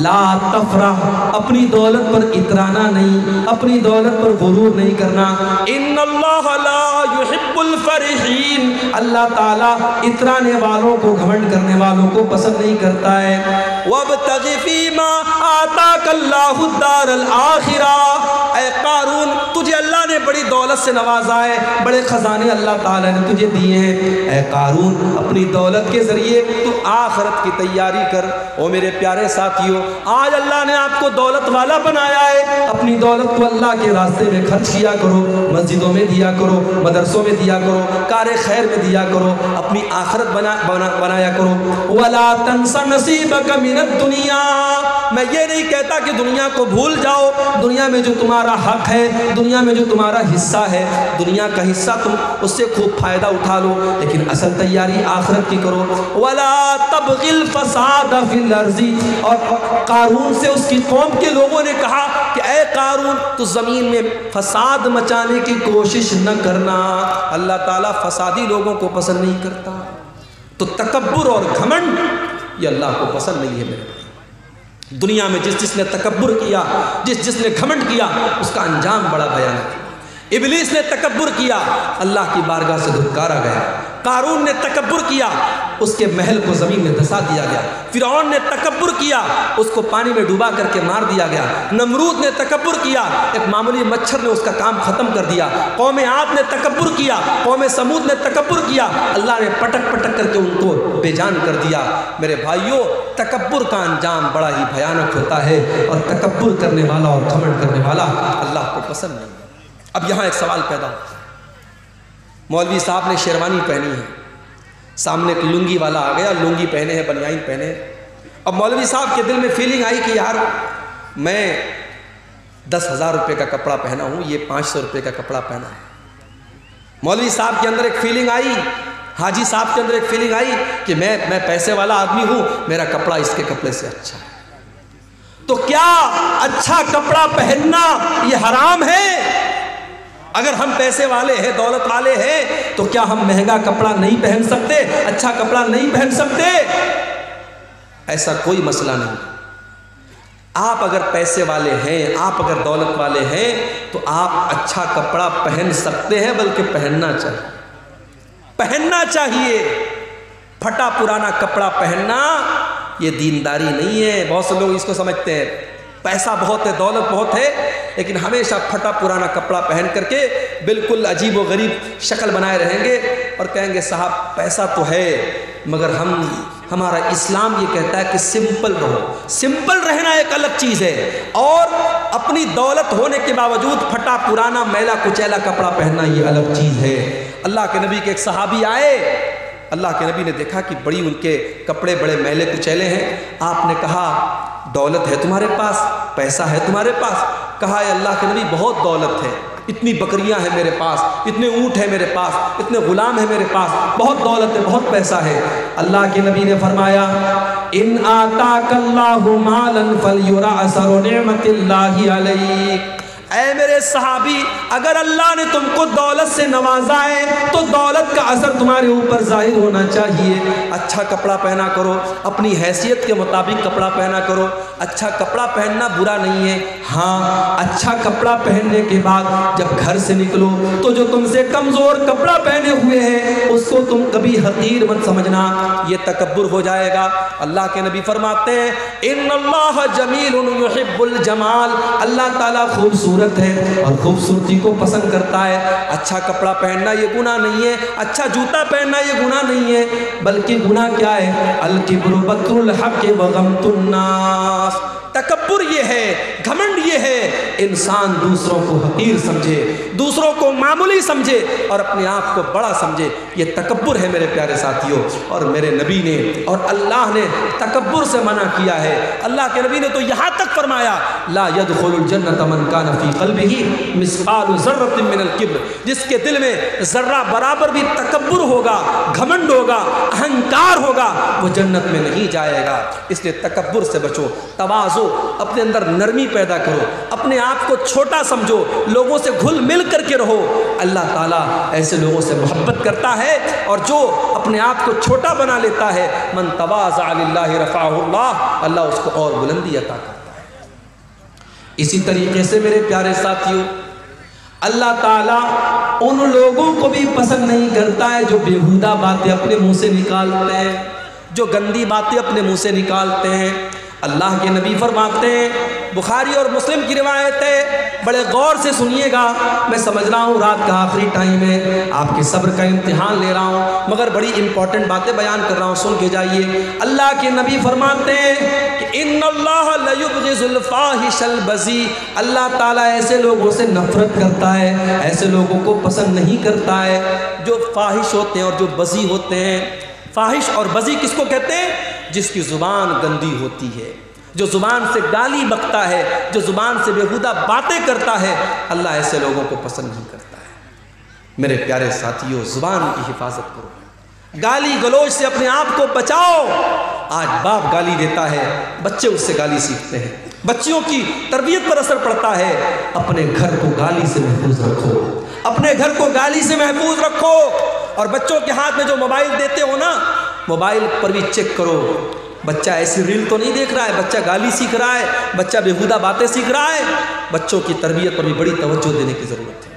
لا تفرح، اپنی دولت پر اترانا نہیں، اپنی دولت پر غرور نہیں کرنا۔ ان اللہ لا يحب الفرحین، اللہ تعالیٰ اترانے والوں کو، گھمنڈ کرنے والوں کو پسند نہیں کرتا ہے۔ وابتغ فیما آتاک اللہ الدار الآخرہ، اے قارون، تجھے اللہ نے بڑی دولت سے نوازا ہے، بڑے خزانے اللہ تعالیٰ نے تجھے دیے ہیں۔ اے قارون، اپنی دولت کے ذریعے تو آخرت کی تیاری کر۔ او میرے پیارے ساتھیوں، آج اللہ نے آپ کو دولت والا بنایا ہے، اپنی دولت کو اللہ کے راستے میں خرچ کیا کرو، مسجدوں میں دیا کرو، مدرسوں میں دیا کرو، کار خیر میں دیا کرو، اپنی آخرت بنایا کرو۔ وَلَا تَنْسَ نَصِيبَكَ مِنَ الدُّنْيَا، میں یہ نہیں کہتا کہ دنیا کو بھول جاؤ، دنیا میں جو تمہارا حق ہے، دنیا میں جو تمہارا حصہ ہے، دنیا کا حصہ تم اس سے خوب فائدہ اٹھا لو، لیکن اصل تیاری آخرت کی کرو۔ وَلَا تَبْغِ الْفَسَادَ فِي الْأَرْضِ، اور قارون سے اس کی قوم کے لوگوں نے کہا کہ اے قارون، تو زمین میں فساد مچانے کی کوشش نہ کرنا، اللہ تعالیٰ فسادی لوگوں کو پسند نہیں کرتا۔ تو تکبر اور گھمنڈ یہ اللہ کو پسند نہیں ہے میرے بھائی۔ دنیا میں جس نے تکبر کیا، جس نے گھمنڈ کیا، اس کا انجام بڑا بھیانک ہے۔ ابلیس نے تکبر کیا، اللہ کی بارگاہ سے دھتکارا گیا۔ قارون نے تکبر کیا، اس کے محل کو زمین میں دھسا دیا گیا۔ فرعون نے تکبر کیا، اس کو پانی میں ڈوبا کر کے مار دیا گیا۔ نمرود نے تکبر کیا، ایک معمولی مچھر نے اس کا کام ختم کر دیا۔ قوم عاد نے تکبر کیا، قوم سمود نے تکبر کیا، اللہ نے پٹک پٹک کر کے ان کو بے جان کر دیا۔ میرے بھائیوں، تکبر کا انجام بڑا ہی بھیانک ہوتا ہے، اور تکبر کرنے والا اور گھمنڈ کرنے والا اللہ کو پسند نہیں۔ اب یہاں ایک سوال پیدا ہوتا ہے، مولوی صاحب نے شیروانی پہنی ہے، سامنے ایک لنگی والا آ گیا، لنگی پہنے ہیں، بنیان پہنے ہیں۔ اب مولوی صاحب کے دل میں فیلنگ آئی کہ یار میں 10,000 روپے کا کپڑا پہنا ہوں، یہ 500 روپے کا کپڑا پہنا ہے۔ مولوی صاحب کے اندر ایک فیلنگ آئی، حاجی صاحب کے اندر ایک فیلنگ آئی کہ میں پیسے والا آدمی ہوں، میرا کپڑا اس کے کپڑے سے اچھا ہے۔ تو کیا اچھا کپڑا پہننا یہ حرام ہے؟ اگر ہم پیسے والے ہیں، دولت والے ہیں، تو کیا ہم مہنگا کپڑا نہیں پہن سکتے، اچھا کپڑا نہیں پہن سکتے؟ ایسا کوئی مسئلہ نہیں۔ آپ اگر پیسے والے ہیں، آپ اگر دولت والے ہیں، تو آپ اچھا کپڑا پہن سکتے ہیں، بلکہ پہننا چاہیے۔ پھٹا پرانا کپڑا پہننا یہ دینداری نہیں ہے۔ بہت سے لوگ اس کو سمجھتے ہیں پیسہ بہت ہے، دولت بہت ہے، لیکن ہمیشہ پھٹا پرانا کپڑا پہن کر کے بالکل عجیب و غریب شکل بنائے رہیں گے اور کہیں گے صاحب پیسہ تو ہے مگر ہمارا اسلام یہ کہتا ہے کہ سمپل رہو۔ سمپل رہنا ایک الگ چیز ہے، اور اپنی دولت ہونے کے باوجود پھٹا پرانا میلا کچیلا کپڑا پہننا یہ الگ چیز ہے۔ اللہ کے نبی کے ایک صحابی آئے، اللہ کے نبی نے دیکھا کہ بڑی ان کے کپڑے بڑے میلے کچیلے ہیں۔ آپ نے کہا دولت ہے تمہارے پاس، پیسہ ہے تمہارے پاس؟ کہا اے اللہ کے نبی بہت دولت ہے، اتنی بکریاں ہیں میرے پاس، اتنے اونٹ ہیں میرے پاس، اتنے غلام ہیں میرے پاس، بہت دولت ہے، بہت پیسہ ہے۔ اللہ کے نبی نے فرمایا ان آتاک اللہ مالا فلیرا اثر نعمت اللہ علیک، اے میرے صحابی اگر اللہ نے تم کو دولت سے نوازا ہے تو دولت کا اثر تمہارے اوپر ظاہر ہونا چاہیے۔ اچھا کپڑا پہنا کرو، اپنی حیثیت کے مطابق کپڑا پہنا کرو۔ اچھا کپڑا پہننا برا نہیں ہے، ہاں اچھا کپڑا پہننے کے بعد جب گھر سے نکلو تو جو تم سے کمزور کپڑا پہنے ہوئے ہیں اس کو تم کبھی حقیر مت سمجھنا، یہ تکبر ہو جائے گا۔ اللہ کے نبی فرماتے ہیں ان اللہ جمیل یحب الجمال، اللہ تعالیٰ خوبصورت ہے اور خوبصورتی کو پسند کرتا ہے۔ اچھا کپڑا پہننا یہ گناہ نہیں ہے، اچھا جوتا پہننا یہ گناہ نہیں ہے، بلکہ گناہ کیا ہے؟ الکبر بطر الحق وغمط الناس، تکبر یہ ہے، گھمنڈ یہ ہے انسان دوسروں کو حقیر سمجھے، دوسروں کو معمولی سمجھے اور اپنے آپ کو بڑا سمجھے، یہ تکبر ہے میرے پیارے ساتھیوں۔ اور میرے نبی نے اور اللہ نے تکبر سے منع کیا ہے۔ اللہ کے نبی نے تو یہاں تک فرمایا لا يدخل الجنت من کان فی قلبہ مثقال ذرۃ من الکبر، جس کے دل میں ذرہ برابر بھی تکبر ہوگا، گھمنڈ ہوگا، اہنکار ہوگا، وہ جنت میں نہیں جائے گا۔ اس لیے تکبر سے بچو، تواضع، اپنے اندر نرمی پیدا کرو، اپنے آپ کو چھوٹا سمجھو، لوگوں سے گھل مل کر کے رہو۔ اللہ تعالیٰ ایسے لوگوں سے محبت کرتا ہے، اور جو اپنے آپ کو چھوٹا بنا لیتا ہے من تواضع للہ رفعہ اللہ، اللہ اس کو اور بلندی عطا کرتا ہے۔ اسی طریقے سے میرے پیارے ساتھیوں اللہ تعالیٰ ان لوگوں کو بھی پسند نہیں کرتا ہے جو بیہودہ باتیں اپنے منہ سے نکالتے ہیں، جو گندی باتیں اپنے منہ سے نکالتے ہیں۔ اللہ کے نبی فرماتے ہیں، بخاری اور مسلم کی روایت ہے، بڑے غور سے سنیے گا، میں سمجھ رہا ہوں رات کا آخری ٹائم ہے، آپ کے صبر کا امتحان لے رہا ہوں، مگر بڑی امپورٹنٹ باتیں بیان کر رہا ہوں، سن کے جائیے۔ اللہ کے نبی فرماتے ہیں کہ ان اللہ لیبغض الفاحش البذیء، اللہ تعالیٰ ایسے لوگوں سے نفرت کرتا ہے، ایسے لوگوں کو پسند نہیں کرتا ہے جو فاحش ہوتے ہیں اور جو بذیء ہوتے ہیں۔ فاحش اور بذیء کس کو کہتے ہیں؟ جس کی زبان گندی ہوتی ہے، جو زبان سے گالی بکتا ہے، جو زبان سے بیہودہ باتیں کرتا ہے، اللہ ایسے لوگوں کو پسند نہیں کرتا ہے۔ میرے پیارے ساتھیوں زبان کی حفاظت کرو، گالی گلوچ سے اپنے آپ کو بچاؤ۔ آج باپ گالی دیتا ہے، بچے اس سے گالی سیکھتے ہیں، بچیوں کی تربیت پر اثر پڑتا ہے۔ اپنے گھر کو گالی سے محفوظ رکھو، اپنے گھر کو گالی سے محفوظ رکھو۔ اور بچوں کے ہاتھ میں جو موبائل دیتے ہو نا، موبائل پر بھی چیک کرو، بچہ ایسی ریل تو نہیں دیکھ رہا ہے، بچہ گالی سیکھ رہا ہے، بچہ بیہودہ باتیں سیکھ رہا ہے۔ بچوں کی تربیت پر بھی بڑی توجہ دینے کی ضرورت ہے۔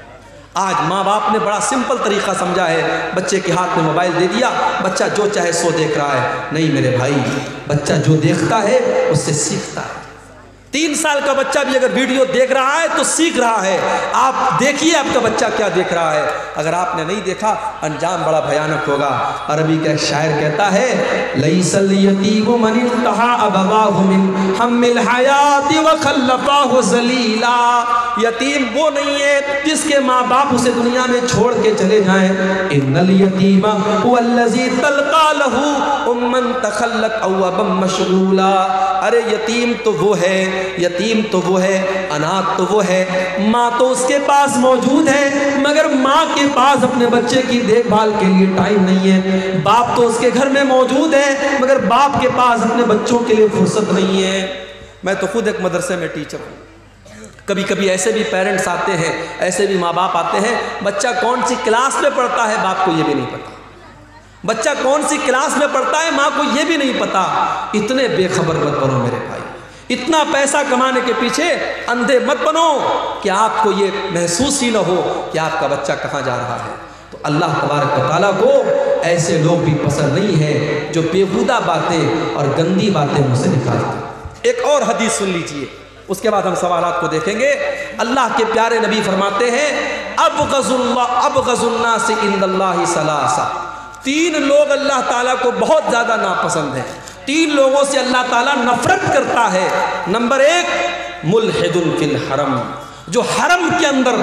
آج ماں باپ نے بڑا سمپل طریقہ سمجھا ہے، بچے کے ہاتھ میں موبائل دے دیا، بچہ جو چاہے سو دیکھ رہا ہے۔ نہیں میرے بھائی، بچہ جو دیکھتا ہے اس سے سیکھتا ہے۔ 3 سال کا بچہ بھی اگر ویڈیو دیکھ رہا ہے تو سیکھ رہا ہے۔ آپ دیکھیے آپ کا بچہ کیا دیکھ رہا ہے، اگر آپ نے نہیں دیکھا انجام بڑا بھیانک ہوگا۔ عربی کا ایک شاعر کہتا ہے لیس الیتیم من انتہا ابواہ من ہم الحیات وخلفاہ ذلیلا، یتیم وہ نہیں ہے جس کے ماں باپ اسے دنیا میں چھوڑ کے چلے جائیں۔ ان الیتیم هو الذی تلقى له اما تخلت او ابا مشغولا، ارے یتیم تو وہ ہے، یتیم تو وہ ہے، اناتھ تو وہ ہے، ماں تو اس کے پاس موجود ہے مگر ماں کے پاس اپنے بچے کی دیکھ بھال کے لیے ٹائم نہیں ہے، باپ تو اس کے گھر میں موجود ہے مگر باپ کے پاس اپنے بچوں کے لیے فرصت نہیں ہے۔ میں تو خود ایک مدرسے میں ٹیچر ہوں، کبھی کبھی ایسے بھی پیرنٹس آتے ہیں، ایسے بھی ماں باپ آتے ہیں، بچہ کون سی کلاس میں پڑھتا ہے باپ کو یہ بھی نہیں پتا، بچہ کون سی کلاس میں پڑھتا ہے ماں کو یہ بھی نہیں پتا۔ اتنے بے خبر مت بنو میرے بھائی، اتنا پیسہ کمانے کے پیچھے اندھے مت بنو کہ آپ کو یہ محسوس ہی نہ ہو کہ آپ کا بچہ کہاں جا رہا ہے۔ تو اللہ تبارک و تعالیٰ کو ایسے لوگ بھی پسند نہیں ہے جو بیہودہ باتیں اور گندی باتیں منہ سے نکالتے۔ ایک اور حدیث سن لیجئے، اس کے بعد ہم سوالات کو دیکھیں گے۔ اللہ کے پیارے نبی فرماتے ہیں ابغض الناس عند اللہ ثلاثہ، 3 لوگ اللہ تعالیٰ کو بہت زیادہ ناپسند ہیں، 3 لوگوں سے اللہ تعالیٰ نفرت کرتا ہے۔ نمبر 1 ملحد فی الحرم، جو حرم کے اندر،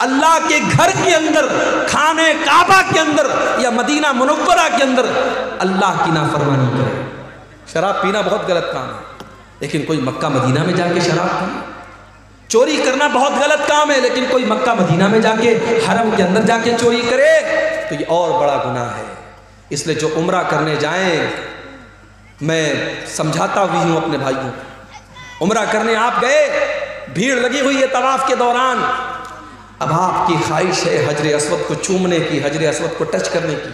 اللہ کے گھر کے اندر، خانہ کعبہ کے اندر یا مدینہ منورہ کے اندر اللہ کی نافرمانی کرے۔ شراب پینا بہت غلط کام ہے، لیکن کوئی مکہ مدینہ میں جا کے شراب پیے۔ چوری کرنا بہت غلط کام ہے، لیکن کوئی مکہ مدینہ میں جا کے حرم کے اندر جا کے چوری کرے تو یہ اور بڑا گناہ ہے۔ اس لیے جو عمرہ کرنے جائیں، میں سمجھاتا ہوئی ہوں اپنے بھائیوں، عمرہ کرنے آپ گئے، بھیڑ لگی ہوئی ہے طواف کے دوران، اب آپ کی خواہش ہے حجر اسود کو چومنے کی، حجر اسود کو ٹچ کرنے کی،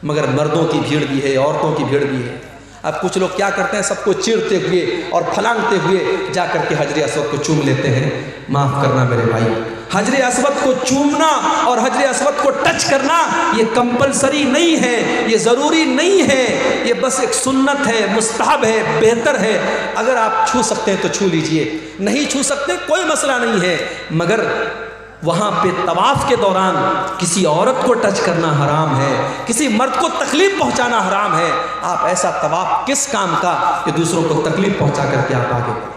مگر مردوں کی بھیڑ بھی ہے، عورتوں کی بھیڑ بھی ہے۔ اب کچھ لوگ کیا کرتے ہیں، سب کو چیرتے ہوئے اور پھلانگتے ہوئے جا کر کے حجر اسود کو چوم لیتے ہیں۔ معاف کرنا میرے بھائی، حجر اسود کو چومنا اور حجر اسود کو ٹچ کرنا یہ کمپلسری نہیں ہے، یہ ضروری نہیں ہے، یہ بس ایک سنت ہے، مستحب ہے، بہتر ہے۔ اگر آپ چھو سکتے ہیں تو چھو لیجئے، نہیں چھو سکتے کوئی مسئلہ نہیں ہے، مگر وہاں پہ طواف کے دوران کسی عورت کو ٹچ کرنا حرام ہے، کسی مرد کو تکلیف پہنچانا حرام ہے۔ آپ ایسا طواف کس کام کا کہ دوسروں کو تکلیف پہنچا کر کے آپ آگے بڑھیں۔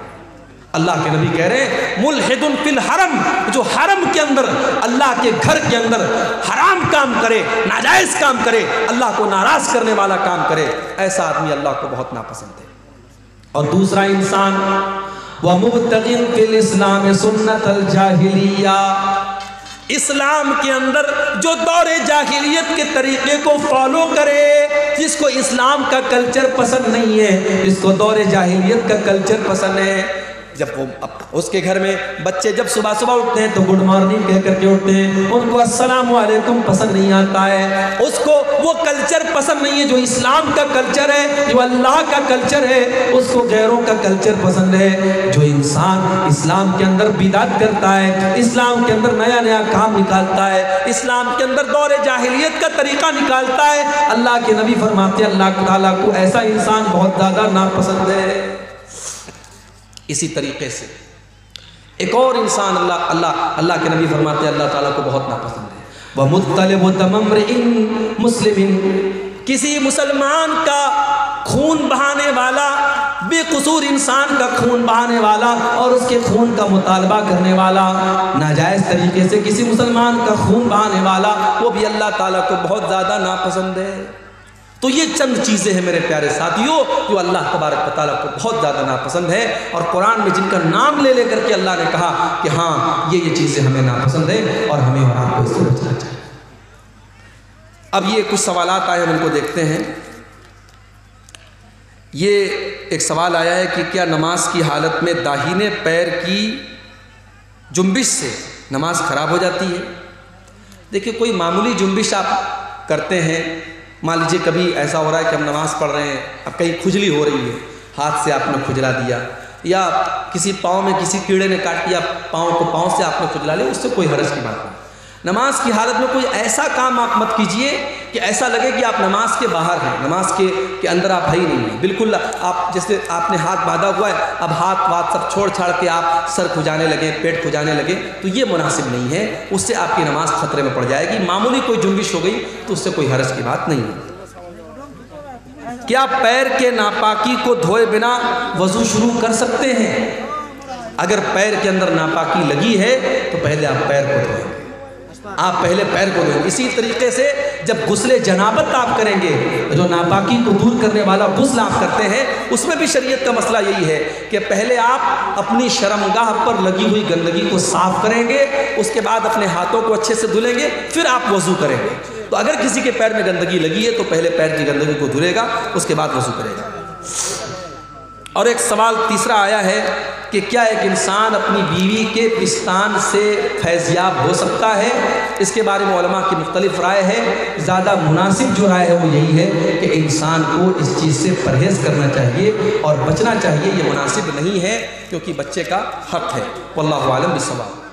اللہ کے نبی کہہ رہے ہیں ملحد فی الحرم، جو حرم کے اندر، اللہ کے گھر کے اندر حرام کام کرے، ناجائز کام کرے، اللہ کو ناراض کرنے والا کام کرے، ایسا آدمی اللہ کو بہت ناپسند ہے۔ اور دوسرا انسان وَمُبْتَغٍ فِي الْإِسْلَامِ سُنَّةَ الْجَاهِلِيَّةِ، اسلام کے اندر جو دور جاہلیت کے طریقے کو فالو کرے، جس کو اسلام کا کلچر پسند نہیں ہے، جس کو دور جاہلیت کا کلچر پسند ہے، جب وہ اس کے گھر میں بچے جب صبح اٹھتے ہیں تو گڈ مارننگ کہہ کر کے اٹھتے ہیں، ان کو السلام علیکم پسند نہیں آتا ہے، اس کو وہ کلچر پسند نہیں ہے جو اسلام کا کلچر ہے، جو اللہ کا کلچر ہے، اس کو غیروں کا کلچر پسند ہے۔ جو انسان اسلام کے اندر بدعت کرتا ہے، اسلام کے اندر نیا نیا کام نکالتا ہے، اسلام کے اندر دور جاہلیت کا طریقہ نکالتا ہے، اللہ کے نبی فرماتے ہیں اللہ تعالیٰ کو ایسا انسان بہت زیادہ ناپسند ہے۔ اسی طریقے سے ایک اور انسان اللہ کے نبی فرماتے ہیں اللہ تعالیٰ کو بہت ناپسند ہے۔ وَمُطَّلِبُ دَمَ امْرِئٍ مُسْلِمٍ، کسی مسلمان کا خون بہانے والا، بے قصور انسان کا خون بہانے والا اور اس کے خون کا مطالبہ کرنے والا، ناجائز طریقے سے کسی مسلمان کا خون بہانے والا، وہ بھی اللہ تعالیٰ کو بہت زیادہ ناپسند ہے۔ تو یہ چند چیزیں ہیں میرے پیارے ساتھیوں جو اللہ تبارک و تعالیٰ کو بہت زیادہ ناپسند ہے، اور قرآن میں جن کا نام لے کر کے اللہ نے کہا کہ ہاں یہ چیزیں ہمیں ناپسند ہیں اور ہمیں اور آپ کو اس سے بچنا چاہیے۔ اب یہ کچھ سوالات آئے ہیں، ہم ان کو دیکھتے ہیں۔ یہ ایک سوال آیا ہے کہ کیا نماز کی حالت میں داہنے پیر کی جنبش سے نماز خراب ہو جاتی ہے؟ دیکھیں، کوئی معمولی جنبش آپ کرتے ہیں، مان لیجیے کبھی ایسا ہو رہا ہے کہ ہم نماز پڑھ رہے ہیں، اب کہیں کھجلی ہو رہی ہے، ہاتھ سے آپ نے کھجلا دیا، یا کسی پاؤں میں کسی کیڑے نے کاٹ دیا، پاؤں سے آپ نے کھجلا لیا، اس سے کوئی حرج کی بات نہیں۔ نماز کی حالت میں کوئی ایسا کام آپ مت کیجئے کہ ایسا لگے کہ آپ نماز کے باہر ہیں، نماز کے اندر آپ ہے ہی نہیں ہیں، بالکل آپ جیسے آپ نے ہاتھ باندھا ہوا ہے، اب ہاتھ سب چھوڑ چھاڑ کے آپ سر کھجانے لگے، پیٹ کھجانے لگے، تو یہ مناسب نہیں ہے، اس سے آپ کی نماز خطرے میں پڑ جائے گی۔ معمولی کوئی جنبش ہو گئی تو اس سے کوئی حرج کی بات نہیں ہے۔ کیا پیر کے ناپاکی کو دھوئے بنا وضو شروع کر سکتے ہیں؟ اگر پیر کے اندر ناپاکی لگی ہے تو پہلے آپ پیر کو دھوئیں، آپ پہلے پیر کو دھوئیں۔ اسی طریقے سے جب غسل جنابت آپ کریں گے، جو ناپاکی کو دور کرنے والا غسل آپ کرتے ہیں، اس میں بھی شریعت کا مسئلہ یہی ہے کہ پہلے آپ اپنی شرمگاہ پر لگی ہوئی گندگی کو صاف کریں گے، اس کے بعد اپنے ہاتھوں کو اچھے سے دھلیں گے، پھر آپ وضو کریں گے۔ تو اگر کسی کے پیر میں گندگی لگی ہے تو پہلے پیر کی گندگی کو دھلے گا، اس کے بعد وضو کرے گا۔ اور ایک سوال تیسرا آیا ہے کہ کیا ایک انسان اپنی بیوی کے پستان سے فیضیاب ہو سکتا ہے؟ اس کے بارے میں علماء کی مختلف رائے ہے۔ زیادہ مناسب جو رائے ہے وہ یہی ہے کہ انسان کو اس چیز سے پرہیز کرنا چاہیے اور بچنا چاہیے، یہ مناسب نہیں ہے کیونکہ بچے کا حق ہے۔ واللہ اعلم بالصواب۔